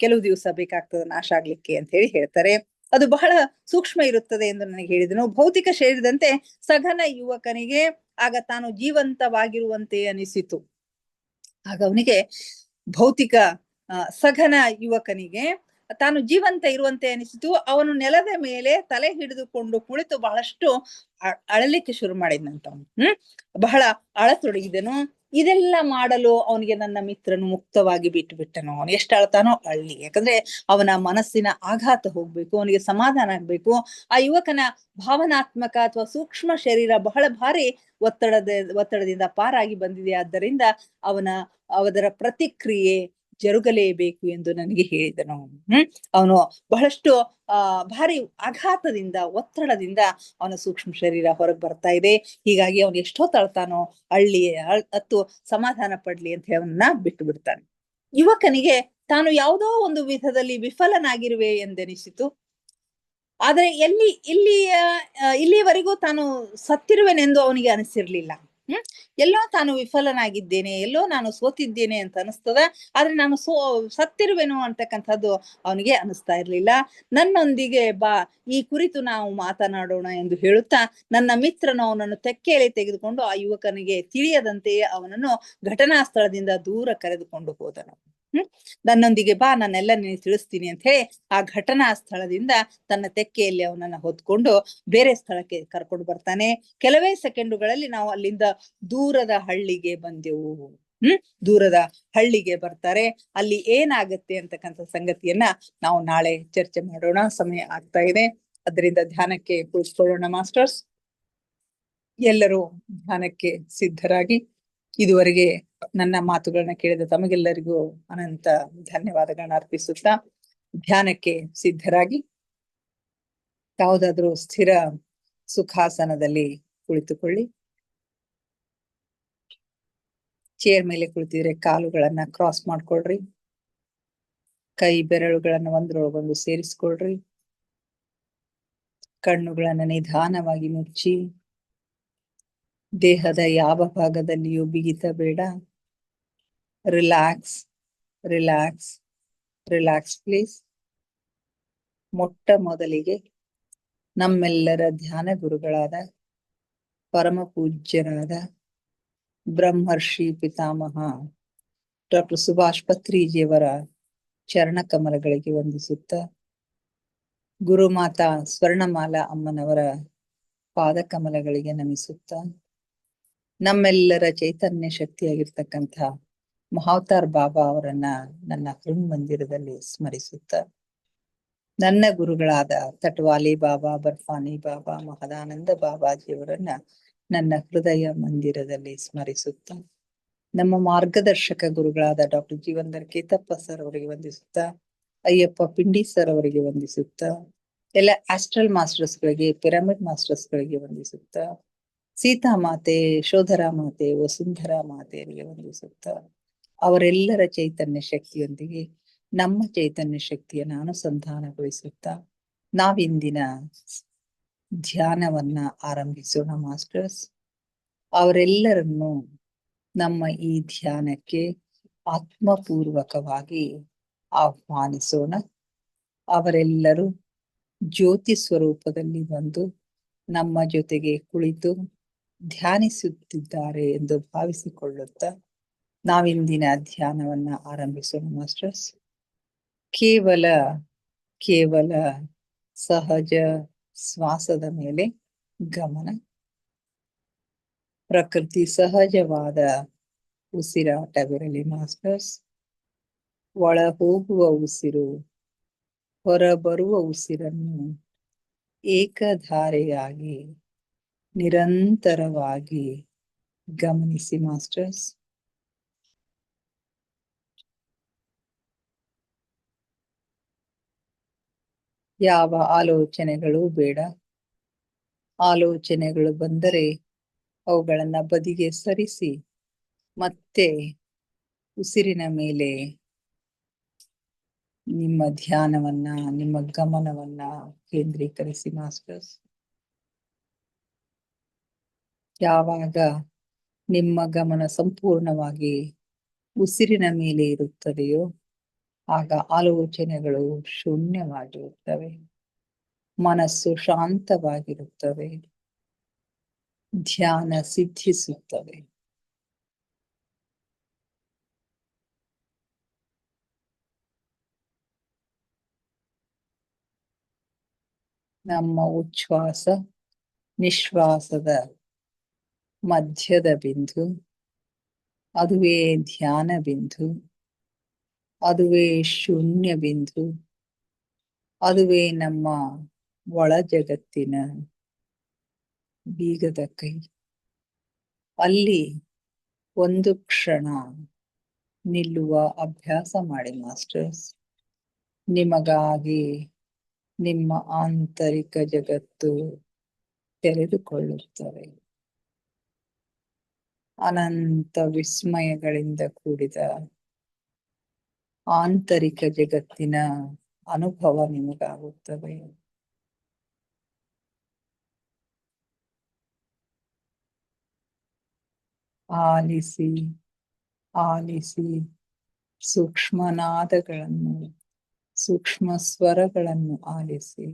ಕೆಲವು ದಿವಸ ಬೇಕಾಗ್ತದೆ ನಾಶ ಆಗ್ಲಿಕ್ಕೆ ಅಂತ ಹೇಳಿ ಹೇಳ್ತಾರೆ. ಅದು ಬಹಳ ಸೂಕ್ಷ್ಮ ಇರುತ್ತದೆ ಎಂದು ನನಗೆ ಹೇಳಿದನು. ಭೌತಿಕ ಶರೀರದಂತೆ ಸಘನ ಯುವಕನಿಗೆ ಆಗ ತಾನು ಜೀವಂತವಾಗಿರುವಂತೆ ಅನಿಸಿತು. ಆಗ ಅವನಿಗೆ ಭೌತಿಕ ಸಘನ ಯುವಕನಿಗೆ ತಾನು ಜೀವಂತ ಇರುವಂತೆ ಅನಿಸಿತು. ಅವನು ನೆಲದ ಮೇಲೆ ತಲೆ ಹಿಡಿದುಕೊಂಡು ಕುಳಿತು ಬಹಳಷ್ಟು ಅಳಲಿಕ್ಕೆ ಶುರು ಮಾಡಿದ್ನಂತ. ಬಹಳ ಅಳತೊಡಗಿದನು. ಇದೆಲ್ಲ ಮಾಡಲು ಅವನಿಗೆ ನನ್ನ ಮಿತ್ರನು ಮುಕ್ತವಾಗಿ ಬಿಟ್ಟು ಬಿಟ್ಟನು. ಅವನು ಎಷ್ಟು ಅಳ್ತಾನೋ ಅಳ್ಳಿ, ಯಾಕಂದ್ರೆ ಅವನ ಮನಸ್ಸಿನ ಆಘಾತ ಹೋಗ್ಬೇಕು, ಅವನಿಗೆ ಸಮಾಧಾನ ಆಗ್ಬೇಕು. ಆ ಯುವಕನ ಭಾವನಾತ್ಮಕ ಅಥವಾ ಸೂಕ್ಷ್ಮ ಶರೀರ ಬಹಳ ಭಾರಿ ಒತ್ತಡದಿಂದ ಪಾರಾಗಿ ಬಂದಿದೆ. ಆದ್ದರಿಂದ ಅವರ ಪ್ರತಿಕ್ರಿಯೆ ಜರುಗಲೇಬೇಕು ಎಂದು ನನಗೆ ಹೇಳಿದನು. ಅವನು ಬಹಳಷ್ಟು ಭಾರಿ ಆಘಾತದಿಂದ, ಒತ್ತಡದಿಂದ ಅವನ ಸೂಕ್ಷ್ಮ ಶರೀರ ಹೊರಗೆ ಬರ್ತಾ ಇದೆ. ಹೀಗಾಗಿ ಅವನು ಎಷ್ಟೋ ತಳ್ತಾನೋ ಅತ್ತು ಸಮಾಧಾನ ಪಡ್ಲಿ ಅಂತ ಹೇಳಿ ಅವನ್ನ ಬಿಟ್ಟು ಬಿಡ್ತಾನೆ. ಯುವಕನಿಗೆ ತಾನು ಯಾವುದೋ ಒಂದು ವಿಧದಲ್ಲಿ ವಿಫಲನಾಗಿರುವೆ ಎಂದೆನಿಸಿತು. ಆದ್ರೆ ಇಲ್ಲಿಯವರೆಗೂ ತಾನು ಸತ್ತಿರುವೆನೆಂದು ಅವನಿಗೆ ಅನಿಸಿರ್ಲಿಲ್ಲ. ಎಲ್ಲೋ ತಾನು ವಿಫಲನಾಗಿದ್ದೇನೆ, ಎಲ್ಲೋ ನಾನು ಸೋತಿದ್ದೇನೆ ಅಂತ ಅನಿಸ್ತದ. ಆದ್ರೆ ನಾನು ಸತ್ತಿರುವೆನು ಅಂತಕ್ಕಂಥದ್ದು ಅವನಿಗೆ ಅನಿಸ್ತಾ ಇರ್ಲಿಲ್ಲ. ನನ್ನೊಂದಿಗೆ ಬಾ, ಈ ಕುರಿತು ನಾವು ಮಾತನಾಡೋಣ ಎಂದು ಹೇಳುತ್ತಾ ನನ್ನ ಮಿತ್ರನು ಅವನನ್ನು ತೆಕ್ಕೆಯಲ್ಲಿ ತೆಗೆದುಕೊಂಡು ಆ ಯುವಕನಿಗೆ ತಿಳಿಯದಂತೆಯೇ ಅವನನ್ನು ಘಟನಾ ಸ್ಥಳದಿಂದ ದೂರ ಕರೆದುಕೊಂಡು ಹೋದನು. ನನ್ನೊಂದಿಗೆ ಬಾ, ನಾನೆಲ್ಲ ನೀನು ತಿಳಿಸ್ತೀನಿ ಅಂತ ಹೇಳಿ ಆ ಘಟನಾ ಸ್ಥಳದಿಂದ ತನ್ನ ತೆಕ್ಕೆಯಲ್ಲಿ ಅವನನ್ನ ಹೊತ್ಕೊಂಡು ಬೇರೆ ಸ್ಥಳಕ್ಕೆ ಕರ್ಕೊಂಡು ಬರ್ತಾನೆ. ಕೆಲವೇ ಸೆಕೆಂಡುಗಳಲ್ಲಿ ನಾವು ಅಲ್ಲಿಂದ ದೂರದ ಹಳ್ಳಿಗೆ ಬಂದೆವು. ದೂರದ ಹಳ್ಳಿಗೆ ಬರ್ತಾರೆ. ಅಲ್ಲಿ ಏನಾಗತ್ತೆ ಅಂತಕ್ಕಂಥ ಸಂಗತಿಯನ್ನ ನಾವು ನಾಳೆ ಚರ್ಚೆ ಮಾಡೋಣ. ಸಮಯ ಆಗ್ತಾ ಇದೆ, ಅದರಿಂದ ಧ್ಯಾನಕ್ಕೆ ಕುಳಿತುಕೊಳ್ಳೋಣ. ಮಾಸ್ಟರ್ಸ್ ಎಲ್ಲರೂ ಧ್ಯಾನಕ್ಕೆ ಸಿದ್ಧರಾಗಿ. ಇದುವರೆಗೆ ನನ್ನ ಮಾತುಗಳನ್ನ ಕೇಳಿದ ತಮಗೆಲ್ಲರಿಗೂ ಅನಂತ ಧನ್ಯವಾದಗಳನ್ನ ಅರ್ಪಿಸುತ್ತಾ ಧ್ಯಾನಕ್ಕೆ ಸಿದ್ಧರಾಗಿ ಯಾವುದಾದ್ರೂ ಸ್ಥಿರ ಸುಖಾಸನದಲ್ಲಿ ಕುಳಿತುಕೊಳ್ಳಿ. ಚೇರ್ ಮೇಲೆ ಕುಳಿತಿದ್ರೆ ಕಾಲುಗಳನ್ನ ಕ್ರಾಸ್ ಮಾಡ್ಕೊಳ್ರಿ. ಕೈ ಬೆರಳುಗಳನ್ನ ಒಂದ್ರೊಳಗೊಂದು ಸೇರಿಸ್ಕೊಳ್ರಿ. ಕಣ್ಣುಗಳನ್ನ ನಿಧಾನವಾಗಿ ಮುಚ್ಚಿ. ದೇಹದ ಯಾವ ಭಾಗದಲ್ಲಿಯೂ ಬಿಗಿತ ಬೇಡ. Relax relax relax please. ಮೊಟ್ಟ ಮೊದಲಿಗೆ ನಮ್ಮೆಲ್ಲರ ಧ್ಯಾನ ಗುರುಗಳಾದ ಪರಮ ಪೂಜ್ಯರಾದ ಬ್ರಹ್ಮರ್ಷಿ ಪಿತಾಮಹ ಡಾಕ್ಟರ್ ಸುಭಾಷ್ ಪತ್ರಿಜಿಯವರ ಚರಣ ಕಮಲಗಳಿಗೆ ವಂದಿಸುತ್ತ, ಗುರುಮಾತಾ ಸ್ವರ್ಣಮಾಲಾ ಅಮ್ಮನವರ ಪಾದ ಕಮಲಗಳಿಗೆ ನಮಿಸುತ್ತ, ನಮ್ಮೆಲ್ಲರ ಚೈತನ್ಯ ಶಕ್ತಿಯಾಗಿರ್ತಕ್ಕಂಥ ಮಹಾವತಾರ್ ಬಾಬಾ ಅವರನ್ನ ನನ್ನ ಹೃನ್ಮಂದಿರದಲ್ಲಿ ಸ್ಮರಿಸುತ್ತ, ನನ್ನ ಗುರುಗಳಾದ ತಟ್ವಾಲಿ ಬಾಬಾ, ಬರ್ಫಾನಿ ಬಾಬಾ, ಮಹದಾನಂದ ಬಾಬಾಜಿಯವರನ್ನ ನನ್ನ ಹೃದಯ ಮಂದಿರದಲ್ಲಿ ಸ್ಮರಿಸುತ್ತ, ನಮ್ಮ ಮಾರ್ಗದರ್ಶಕ ಗುರುಗಳಾದ ಡಾಕ್ಟರ್ ಜೀವನ್ಧರ್ ಕೇತಪ್ಪ ಸರ್ ಅವರಿಗೆ ವಂದಿಸುತ್ತ, ಅಯ್ಯಪ್ಪ ಪಿಂಡಿ ಸರ್ ಅವರಿಗೆ ವಂದಿಸುತ್ತ, ಎಲ್ಲ ಆಸ್ಟ್ರಲ್ ಮಾಸ್ಟರ್ಸ್ ಗಳಿಗೆ, ಪಿರಮಿಡ್ ಮಾಸ್ಟರ್ಸ್ ಗಳಿಗೆ ವಂದಿಸುತ್ತ, ಸೀತಾ ಮಾತೆ, ಯಶೋಧರಾ ಮಾತೆ, ವಸುಂಧರಾ ಮಾತೆಯರಿಗೆ ವಂದಿಸುತ್ತ, ಅವರೆಲ್ಲರ ಚೈತನ್ಯ ಶಕ್ತಿಯೊಂದಿಗೆ ನಮ್ಮ ಚೈತನ್ಯ ಶಕ್ತಿಯನ್ನು ಅನುಸಂಧಾನಗೊಳಿಸುತ್ತಾ ನಾವಿಂದಿನ ಧ್ಯಾನವನ್ನ ಆರಂಭಿಸೋಣ. ಮಾಸ್ಟರ್ಸ್ ಅವರೆಲ್ಲರನ್ನು ನಮ್ಮ ಈ ಧ್ಯಾನಕ್ಕೆ ಆತ್ಮಪೂರ್ವಕವಾಗಿ ಆಹ್ವಾನಿಸೋಣ. ಅವರೆಲ್ಲರೂ ಜ್ಯೋತಿ ಸ್ವರೂಪದಲ್ಲಿ ಬಂದು ನಮ್ಮ ಜೊತೆಗೆ ಕುಳಿತು ಧ್ಯಾನಿಸುತ್ತಿದ್ದಾರೆ ಎಂದು ಭಾವಿಸಿಕೊಳ್ಳುತ್ತಾ ನಾವಿಂದಿನ ಧ್ಯಾನವನ್ನ ಆರಂಭಿಸೋಣ. ಮಾಸ್ಟರ್ಸ್ ಕೇವಲ ಸಹಜ ಶ್ವಾಸದ ಮೇಲೆ ಗಮನ. ಪ್ರಕೃತಿ ಸಹಜವಾದ ಉಸಿರಾಟವಿರಲಿ. ಮಾಸ್ಟರ್ಸ್ ಒಳ ಹೋಗುವ ಉಸಿರು, ಹೊರಬರುವ ಉಸಿರನ್ನು ಏಕಧಾರೆಯಾಗಿ ನಿರಂತರವಾಗಿ ಗಮನಿಸಿ. ಮಾಸ್ಟರ್ಸ್ ಯಾವ ಆಲೋಚನೆಗಳು ಬೇಡ. ಆಲೋಚನೆಗಳು ಬಂದರೆ ಅವುಗಳನ್ನ ಬದಿಗೆ ಸರಿಸಿ ಮತ್ತೆ ಉಸಿರಿನ ಮೇಲೆ ನಿಮ್ಮ ಧ್ಯಾನವನ್ನ, ನಿಮ್ಮ ಗಮನವನ್ನ ಕೇಂದ್ರೀಕರಿಸಿ ಮಾಸ್ಟರ್ಸ್. ಯಾವಾಗ ನಿಮ್ಮ ಗಮನ ಸಂಪೂರ್ಣವಾಗಿ ಉಸಿರಿನ ಮೇಲೆ ಇರುತ್ತದೆಯೋ ಆಗ ಆಲೋಚನೆಗಳು ಶೂನ್ಯವಾಗಿರುತ್ತವೆ, ಮನಸ್ಸು ಶಾಂತವಾಗಿರುತ್ತವೆ, ಧ್ಯಾನ ಸಿದ್ಧಿಸುತ್ತವೆ. ನಮ್ಮ ಉಚ್ಛ್ವಾಸ ನಿಶ್ವಾಸದ ಮಧ್ಯದ ಬಿಂದು, ಅದುವೇ ಧ್ಯಾನ ಬಿಂದು, ಅದುವೇ ಶೂನ್ಯ ಬಿಂದು, ಅದುವೇ ನಮ್ಮ ಒಳ ಜಗತ್ತಿನ ಬೀಗದ ಕೈ. ಅಲ್ಲಿ ಒಂದು ಕ್ಷಣ ನಿಲ್ಲುವ ಅಭ್ಯಾಸ ಮಾಡಿ ಮಾಸ್ಟರ್ಸ್. ನಿಮಗಾಗಿ ನಿಮ್ಮ ಆಂತರಿಕ ಜಗತ್ತು ತೆರೆದುಕೊಳ್ಳುತ್ತದೆ. ಅನಂತ ವಿಸ್ಮಯಗಳಿಂದ ಕೂಡಿದ ಆಂತರಿಕ ಜಗತ್ತಿನ ಅನುಭವ ನಿಮಗಾಗುತ್ತದೆ. ಆಲಿಸಿ ಆಲಿಸಿ ಸೂಕ್ಷ್ಮನಾದಗಳನ್ನು, ಸೂಕ್ಷ್ಮ ಸ್ವರಗಳನ್ನು ಆಲಿಸಿ.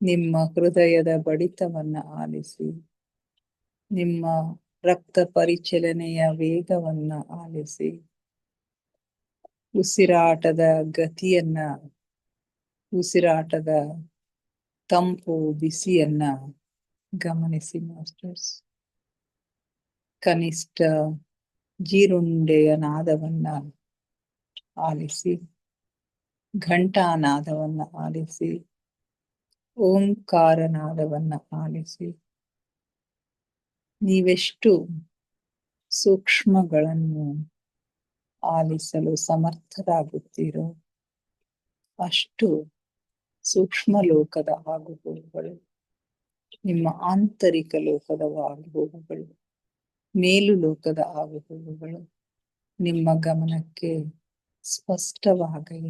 ನಿಮ್ಮ ಹೃದಯದ ಬಡಿತವನ್ನ ಆಲಿಸಿ, ನಿಮ್ಮ ರಕ್ತ ಪರಿಚಲನೆಯ ವೇಗವನ್ನ ಆಲಿಸಿ, ಉಸಿರಾಟದ ಗತಿಯನ್ನ, ಉಸಿರಾಟದ ತಂಪು ಬಿಸಿಯನ್ನ ಗಮನಿಸಿ ಮಾಸ್ಟರ್ಸ್. ಕನಿಷ್ಠ ಜೀರುಂಡೆಯ ನಾದವನ್ನ ಆಲಿಸಿ, ಘಂಟಾನಾದವನ್ನ ಆಲಿಸಿ, ಓಂಕಾರ ನಾದವನ್ನ ಆಲಿಸಿ. ನೀವೆಷ್ಟು ಸೂಕ್ಷ್ಮಗಳನ್ನು ಆಲಿಸಲು ಸಮರ್ಥರಾಗುತ್ತೀರೋ ಅಷ್ಟು ಸೂಕ್ಷ್ಮ ಲೋಕದ ಆಗುಹೋಗುಗಳು, ನಿಮ್ಮ ಆಂತರಿಕ ಲೋಕದ ಆಗುಹೋಗುಗಳು, ಮೇಲು ಲೋಕದ ಆಗುಹೋಗುಗಳು ನಿಮ್ಮ ಗಮನಕ್ಕೆ ಸ್ಪಷ್ಟವಾಗಿ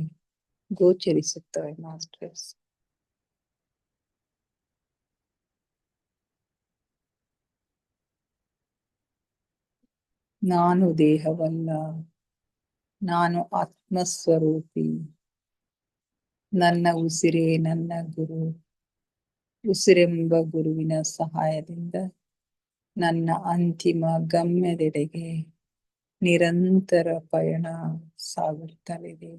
ಗೋಚರಿಸುತ್ತವೆ ಮಾಸ್ಟರ್ಸ್. ನಾನು ದೇಹವಲ್ಲ, ನಾನು ಆತ್ಮಸ್ವರೂಪಿ. ನನ್ನ ಉಸಿರೇ ನನ್ನ ಗುರು. ಉಸಿರೆಂಬ ಗುರುವಿನ ಸಹಾಯದಿಂದ ನನ್ನ ಅಂತಿಮ ಗಮ್ಯದೆಡೆಗೆ ನಿರಂತರ ಪಯಣ ಸಾಗುತ್ತಲಿದೆ.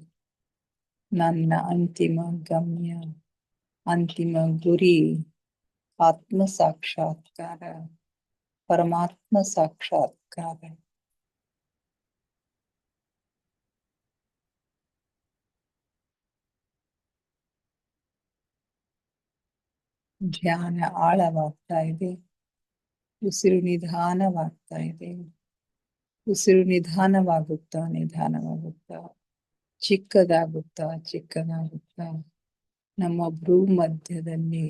ನನ್ನ ಅಂತಿಮ ಗಮ್ಯ, ಅಂತಿಮ ಗುರಿ ಆತ್ಮ ಸಾಕ್ಷಾತ್ಕಾರ, ಪರಮಾತ್ಮ ಸಾಕ್ಷಾತ್ಕಾರ. ಧ್ಯಾನ ಆಳವಾಗ್ತಾ ಇದೆ, ಉಸಿರು ನಿಧಾನವಾಗ್ತಾ ಇದೆ. ಉಸಿರು ನಿಧಾನವಾಗುತ್ತಾ ನಿಧಾನವಾಗುತ್ತಾ ಚಿಕ್ಕದಾಗುತ್ತಾ ನಮ್ಮ ಭ್ರೂ ಮಧ್ಯದಲ್ಲಿ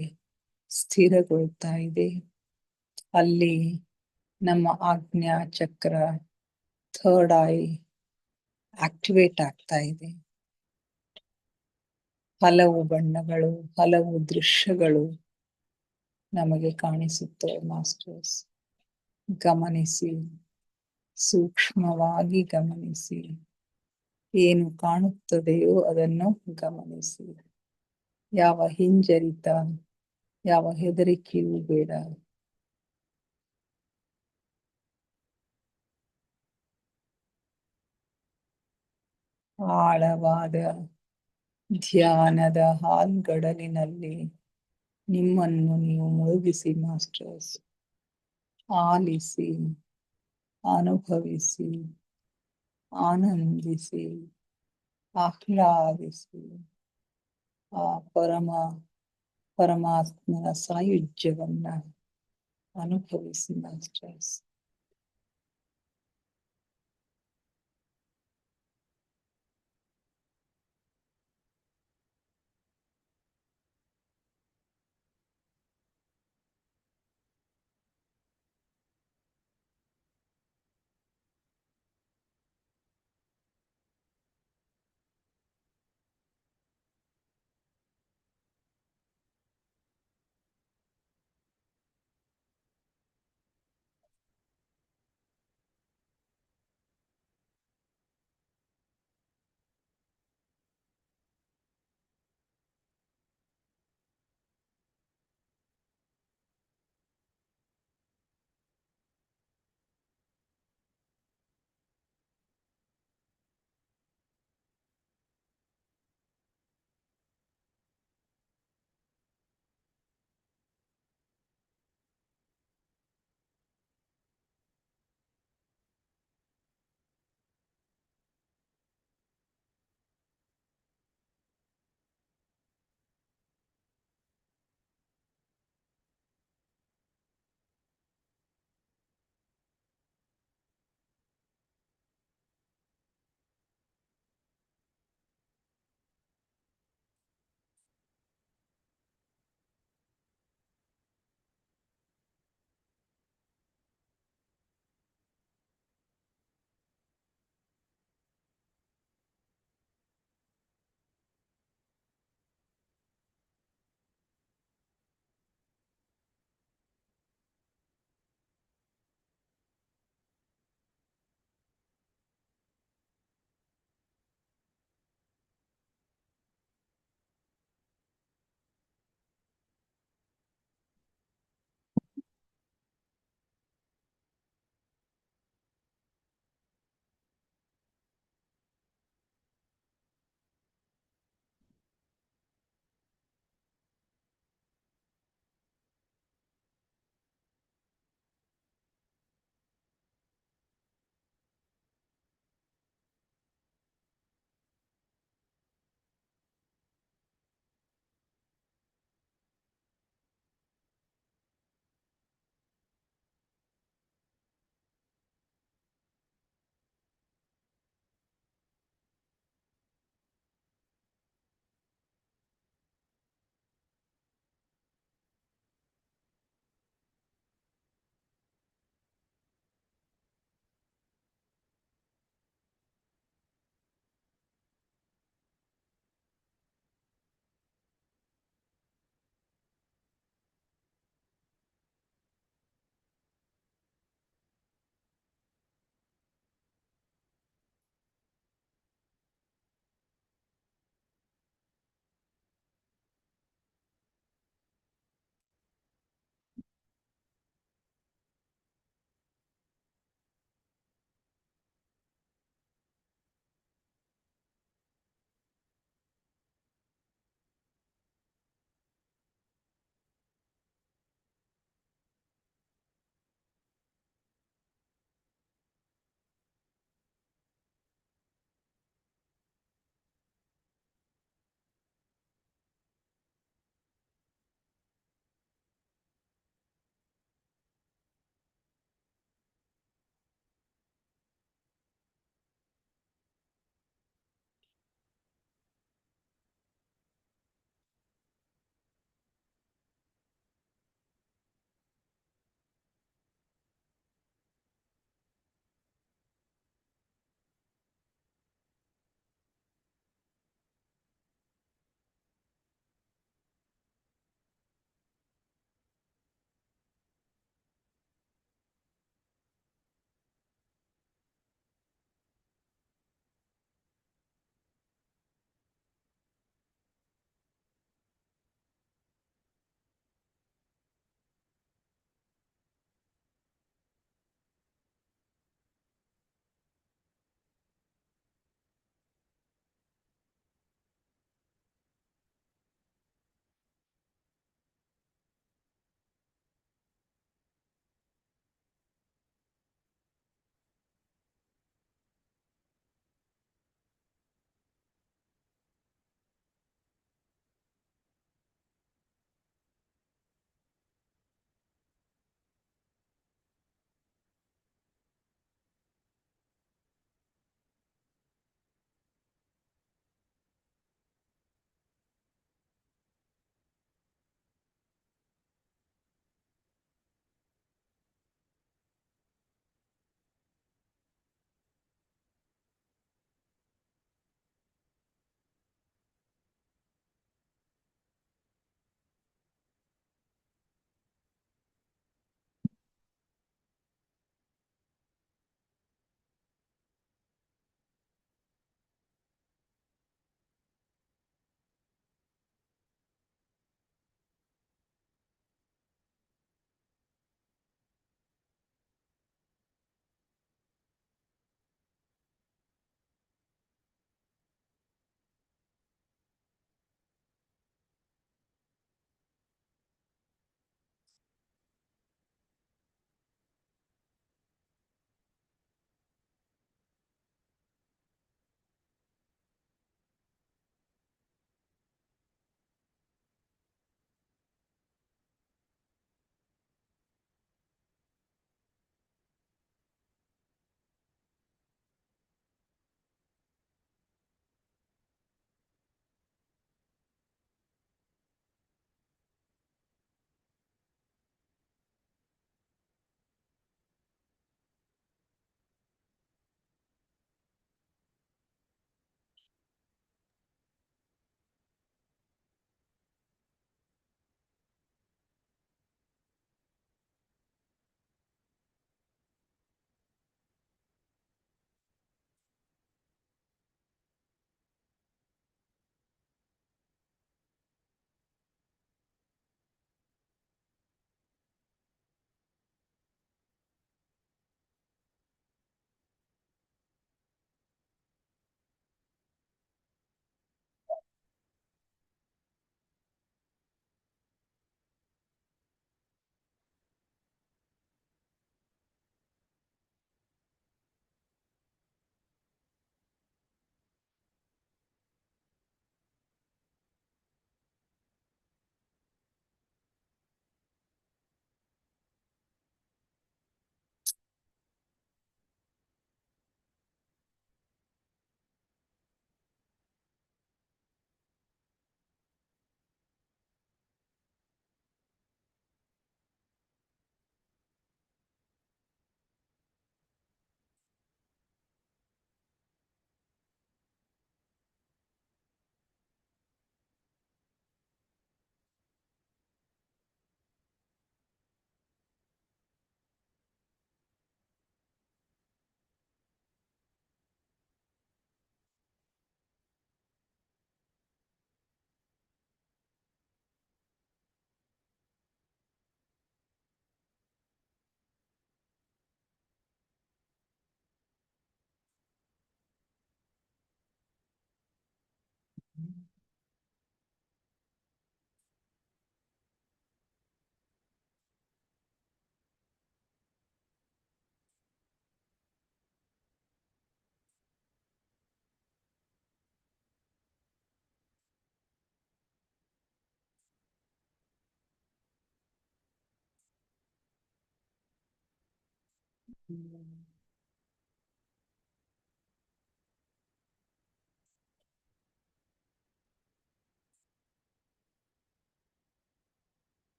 ಸ್ಥಿರಗೊಳ್ತಾ ಇದೆ. ಅಲ್ಲಿ ನಮ್ಮ ಆಜ್ಞಾ ಚಕ್ರ, ಥರ್ಡ್ ಐ ಆಕ್ಟಿವೇಟ್ ಆಗ್ತಾ ಇದೆ. ಹಲವು ಬಣ್ಣಗಳು, ಹಲವು ದೃಶ್ಯಗಳು ನಮಗೆ ಕಾಣಿಸುತ್ತವೆ ಮಾಸ್ಟರ್ಸ್. ಗಮನಿಸಿ, ಸೂಕ್ಷ್ಮವಾಗಿ ಗಮನಿಸಿ. ಏನು ಕಾಣುತ್ತದೆಯೋ ಅದನ್ನು ಗಮನಿಸಿ. ಯಾವ ಹಿಂಜರಿತ, ಯಾವ ಹೆದರಿಕೆಯೂ ಬೇಡ. ಆಳವಾದ ಧ್ಯಾನದ ಹಾಲ್ಗಡಲಿನಲ್ಲಿ ನಿಮ್ಮನ್ನು ನೀವು ಮುಳುಗಿಸಿ ಮಾಸ್ಟರ್ಸ್. ಆಲಿಸಿ, ಅನುಭವಿಸಿ, ಆನಂದಿಸಿ, ಆಹ್ಲಾದಿಸಿ. ಆ ಪರಮಾತ್ಮನ ಸಾಯುಜ್ಯವನ್ನ ಅನುಭವಿಸಿ ಮಾಸ್ಟರ್ಸ್.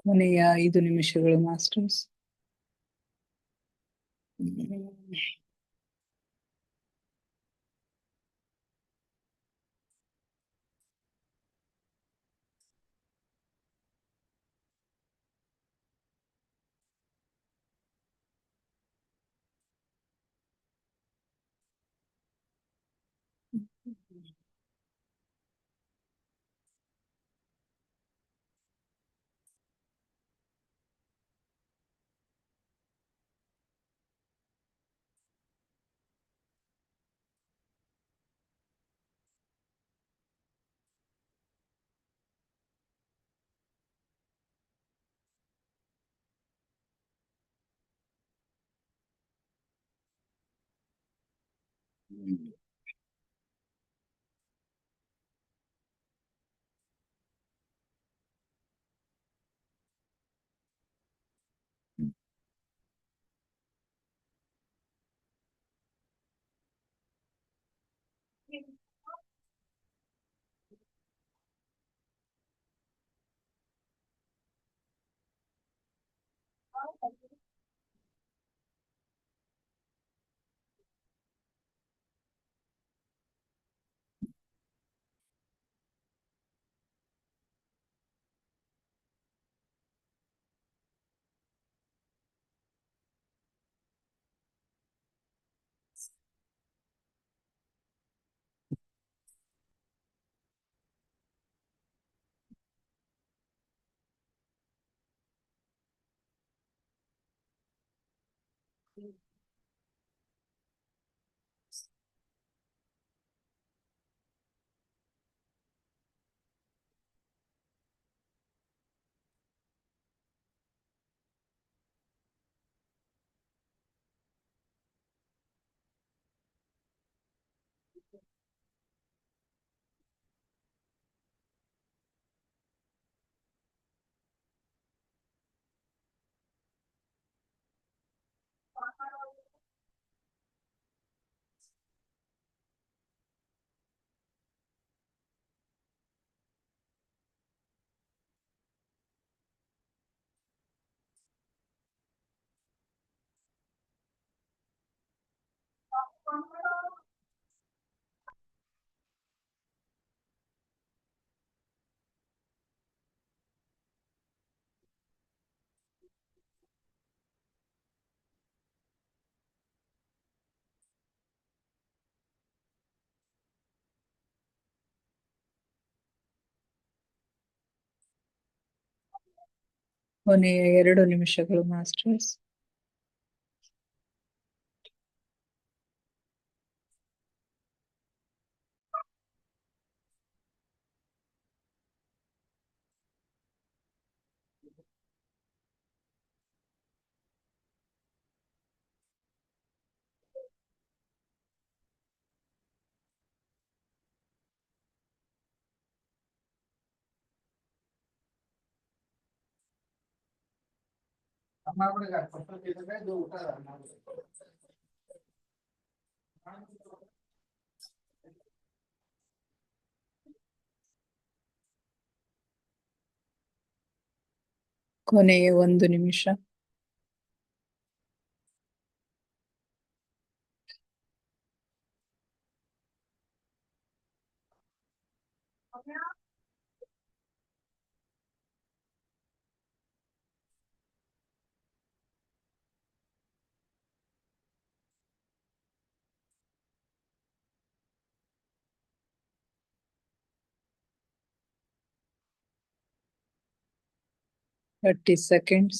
ಕೊನೆಯ 5 ನಿಮಿಷಗಳು ಮಾಸ್ಟರ್ಸ್. ಕೊನೆಯ 2 ನಿಮಿಷಗಳು ಮಾಸ್ಟರ್ಸ್. ಕೊನೆಯ 1 ನಿಮಿಷ. Thirty seconds.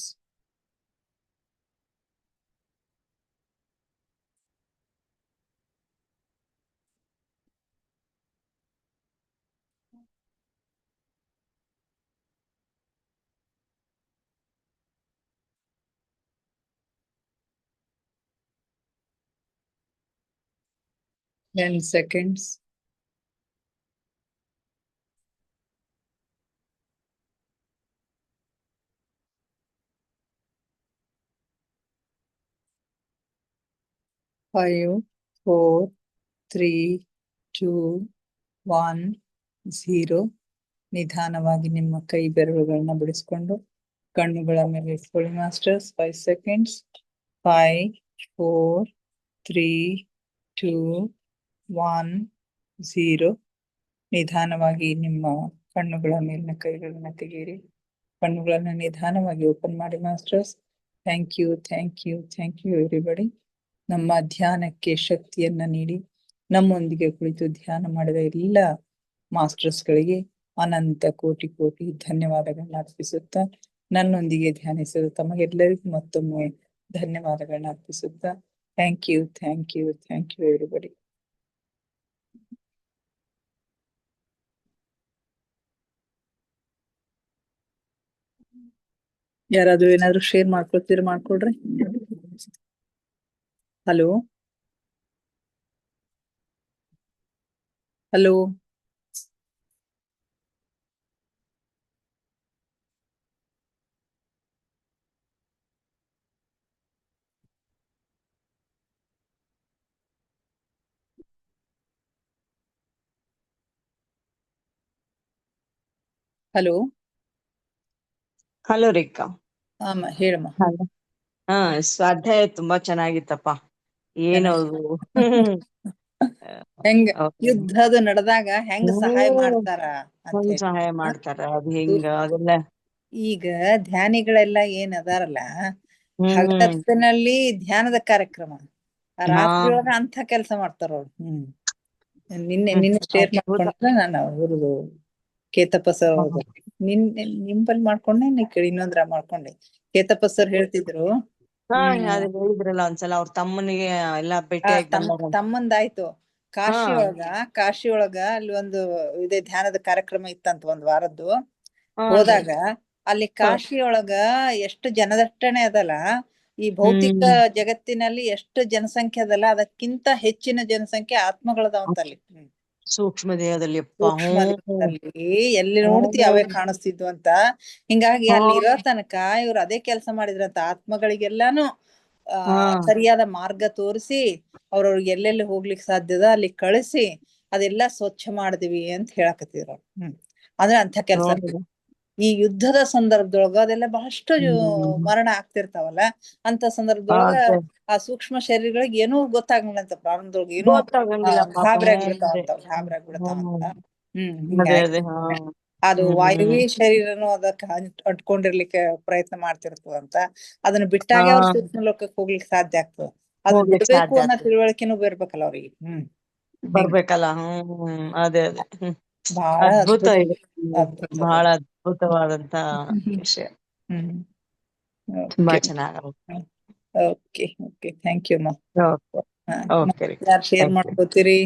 Ten seconds. Five, four, three, two, one, zero. ನಿಧಾನವಾಗಿ ನಿಮ್ಮ ಕೈ ಬೆರಳುಗಳನ್ನ ಬಿಡಿಸ್ಕೊಂಡು ಕಣ್ಣುಗಳ ಮೇಲೆ ಇಟ್ಕೊಳ್ಳಿ ಮಾಸ್ಟರ್ಸ್. 5 seconds. 5, 4, 3, 2, 1, 0. ನಿಧಾನವಾಗಿ ನಿಮ್ಮ ಕಣ್ಣುಗಳ ಮೇಲಿನ ಕೈಗಳನ್ನ ತೆಗೀರಿ. ಕಣ್ಣುಗಳನ್ನ ನಿಧಾನವಾಗಿ ಓಪನ್ ಮಾಡಿ masters. Thank you, thank you, thank you everybody. ನಮ್ಮ ಧ್ಯಾನಕ್ಕೆ ಶಕ್ತಿಯನ್ನ ನೀಡಿ ನಮ್ಮೊಂದಿಗೆ ಕುಳಿತು ಧ್ಯಾನ ಮಾಡಿದ ಎಲ್ಲ ಮಾಸ್ಟರ್ಸ್ಗಳಿಗೆ ಅನಂತ ಕೋಟಿ ಕೋಟಿ ಧನ್ಯವಾದಗಳನ್ನ ಅರ್ಪಿಸುತ್ತಾ, ನನ್ನೊಂದಿಗೆ ಧ್ಯಾನಿಸಿದ ತಮಗೆಲ್ಲರಿಗೂ ಮತ್ತೊಮ್ಮೆ ಧನ್ಯವಾದಗಳನ್ನ ಅರ್ಪಿಸುತ್ತಾ, thank you, thank you, thank you everybody. ಯಾರಾದ್ರೂ ಏನಾದ್ರು ಶೇರ್ ಮಾಡ್ಕೊಳ್ತೀರ ಮಾಡ್ಕೊಡ್ರಿ. Hello hello. Hello. Hello Rekha. ಆಮ ಹೇಳಮ್ಮ. ಹಾ, ಸ್ವಾಧ್ಯಾಯ ತುಂಬಾ ಚೆನ್ನಾಗಿತ್ತಪ್ಪ. ಏನದು ಹೆಂಗ ಯುದ್ಧದ ನಡೆದಾಗ ಹೆಂಗ ಸಹಾಯ ಮಾಡ್ತಾರ ಅಂತ ಸಹಾಯ ಮಾಡ್ತಾರ, ಅದು ಹೆಂಗ ಅದೆಲ್ಲ. ಈಗ ಧ್ಯಾನಿಗಳೆಲ್ಲ ಏನ್ ಅದಾರಲ್ಲ, ಹಗತ್ತಿನಲ್ಲಿ ಧ್ಯಾನದ ಕಾರ್ಯಕ್ರಮ, ರಾತ್ರಿ ಒಳಗ ಅಂತ ಕೆಲಸ ಮಾಡ್ತಾರ ಅವ್ರು. ನಿನ್ನೆ ಶೇರ್ ಮಾಡ್ಕೊಂಡ್ರೆ ನಾನು ಅವ್ರದ್ದು ಕೇತಪ್ಪ ಸರ್ ನಿಂಬಲ್ ಮಾಡ್ಕೊಂಡೆ, ಇನ್ನೊಂದ್ರ ಮಾಡ್ಕೊಂಡೆ. ಕೇತಪ್ಪ ಸರ್ ಹೇಳ್ತಿದ್ರು, ಹೇಳಿದ್ರಲ್ಲ ಒಂದ್ಸಲ ಅವ್ರ ತಮ್ಮನಿಗೆ ಎಲ್ಲಾ ಭೇಟಿಯಾಗಿ ತಮ್ಮಂದಾಯ್ತು. ಕಾಶಿ ಒಳಗ ಅಲ್ಲಿ ಒಂದು ಇದೇ ಧ್ಯಾನದ ಕಾರ್ಯಕ್ರಮ ಇತ್ತಂತ 1 ವಾರದ್ದು. ಹೋದಾಗ ಅಲ್ಲಿ ಕಾಶಿಯೊಳಗ ಎಷ್ಟು ಜನದಟ್ಟಣೆ ಅದಲ್ಲ, ಈ ಭೌತಿಕ ಜಗತ್ತಿನಲ್ಲಿ ಎಷ್ಟು ಜನಸಂಖ್ಯೆ ಅದಲ್ಲ, ಅದಕ್ಕಿಂತ ಹೆಚ್ಚಿನ ಜನಸಂಖ್ಯೆ ಆತ್ಮಗಳದಾವಂತ ಅಲ್ಲಿ. ಸೂಕ್ಷ್ಮ ದೇಹದಲ್ಲಿ ಎಲ್ಲಿ ನೋಡ್ತಿ ಅವೇ ಕಾಣಿಸ್ತಿದ್ವು ಅಂತ. ಹಿಂಗಾಗಿ ಅಲ್ಲಿ ಇರೋ ತನಕ ಇವ್ರು ಅದೇ ಕೆಲಸ ಮಾಡಿದ್ರಂತ. ಆತ್ಮಗಳಿಗೆಲ್ಲಾನು ಸರಿಯಾದ ಮಾರ್ಗ ತೋರಿಸಿ ಅವ್ರವ್ರಿಗೆ ಎಲ್ಲೆಲ್ಲಿ ಹೋಗ್ಲಿಕ್ಕೆ ಸಾಧ್ಯದ ಅಲ್ಲಿ ಕಳಿಸಿ ಅದೆಲ್ಲಾ ಸ್ವಚ್ಛ ಮಾಡಿದ್ವಿ ಅಂತ ಹೇಳಕತ್ತಿದ್ರು. ಅಂದ್ರೆ ಅಂತ ಕೆಲಸ. ಈ ಯುದ್ಧದ ಸಂದರ್ಭದೊಳಗ ಅದೆಲ್ಲ ಬಹಳಷ್ಟು ಮರಣ ಆಗ್ತಿರ್ತಾವಲ್ಲ, ಅಂತ ಸಂದರ್ಭದೊಳಗ ಆ ಸೂಕ್ಷ್ಮ ಶರೀರಗಳಿಗೆ ಏನೂ ಗೊತ್ತಾಗಂಗಿಲ್ಲ ಅಂತ. ಪ್ರಾರಂಭದೊಳಗ ಏನೋ ಗಾಬರಿ ಆಗ್ಬಿಡ್ತಾವಂತ. ಹಿಂಗಾಗಿ ಅದು ವಾಯುವಿ ಶರೀರನು ಅದಕ್ಕೆ ಅಂಟ್ಕೊಂಡಿರ್ಲಿಕ್ಕೆ ಪ್ರಯತ್ನ ಮಾಡ್ತಿರ್ತದಂತ. ಅದನ್ನ ಬಿಟ್ಟಾಗ ಅವ್ರ ಸೂಕ್ಷ್ಮ ಲೋಕಕ್ಕೆ ಹೋಗ್ಲಿಕ್ಕೆ ಸಾಧ್ಯ ಆಗ್ತದ. ಅದು ಬಿಡ್ಬೇಕು ಅನ್ನೋ ತಿಳುವಳಿಕೆನೂ ಬೇರ್ಬೇಕಲ್ಲ ಅವ್ರಿಗೆ. ಬರ್ಬೇಕಲ್ಲ. ಅದೇ ಬಹಳ ಅದ್ಭುತ, ಬಹಳ ಅದ್ಭುತವಾದಂತ ವಿಷಯ. ತುಂಬಾ ಚೆನ್ನಾಗ. ಓಕೆ ಓಕೆ ಥ್ಯಾಂಕ್ ಯು ಮಾ. ಓಕೆ ರೀ. ಯಾರು ಶೇರ್ Thank you. ಮಾಡ್ಕೋತೀರಿ?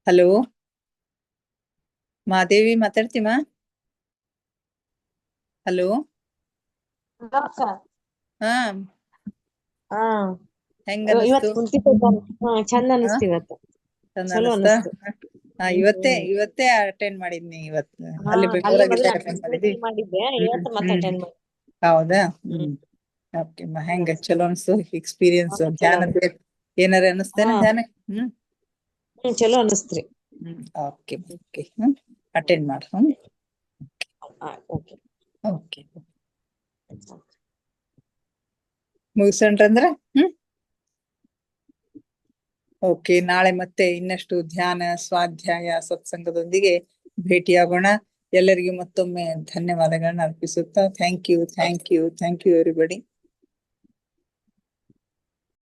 ಹಲೋ ಮಾದೇವಿ ಮಾತಾಡ್ತೀಮಾ? ಹಲೋ ಹಾ ಹೆಂಗ ಅನಿಸ್ತು? ಚಂದ ಅನಿಸ್ತು ಇವತ್ತು. ಚಂದ ಚಲೋ ಅನಿಸ್ತಾ? ಅನಿಸ್ತು. ಇವತ್ತೇ ಅಟೆಂಡ್ ಮಾಡಿದ್ನಿ ಇವತ್ತು. ಹಾ, ಅಲ್ಲಿ ಅಲ್ಲೇ ಬೆಂಗಳೂರಾಗಿದ್ದಾಗ ಮೊದಲು ಅಟೆಂಡ್ ಮಾಡಿದ್ವಿ. ಮಾಡಿದ್ದೆ, ಇವತ್ತು ಮತ್ತೆ ಅಟೆಂಡ್ ಮಾಡಿ. ಹೌದಾ? ಓಕೆ ಹೆಂಗ ಚಲೋ ಅನ್ಸ್ತು ಎಕ್ಸ್ಪೀರಿಯನ್ಸ್? ಧ್ಯಾನದ ಏನಾರ ಅನಿಸ್ತೇನೆ ಧ್ಯಾನ? ಚಲೋ ಅನಿಸ್ತ್ರಿ. ಓಕೆ ಓಕೆ ಅಟೆಂಡ್ ಮಾಡು. ಓಕೆ ಓಕೆ ಮುಗಿಸೋಣ್ರಂದ್ರ? ಓಕೆ, ನಾಳೆ ಮತ್ತೆ ಇನ್ನಷ್ಟು ಧ್ಯಾನ, ಸ್ವಾಧ್ಯಾಯ, ಸತ್ಸಂಗದೊಂದಿಗೆ ಭೇಟಿಯಾಗೋಣ. ಎಲ್ಲರಿಗೂ ಮತ್ತೊಮ್ಮೆ ಧನ್ಯವಾದಗಳನ್ನ ಅರ್ಪಿಸುತ್ತಾ ಥ್ಯಾಂಕ್ ಯು ಎವ್ರಿಬಡಿ.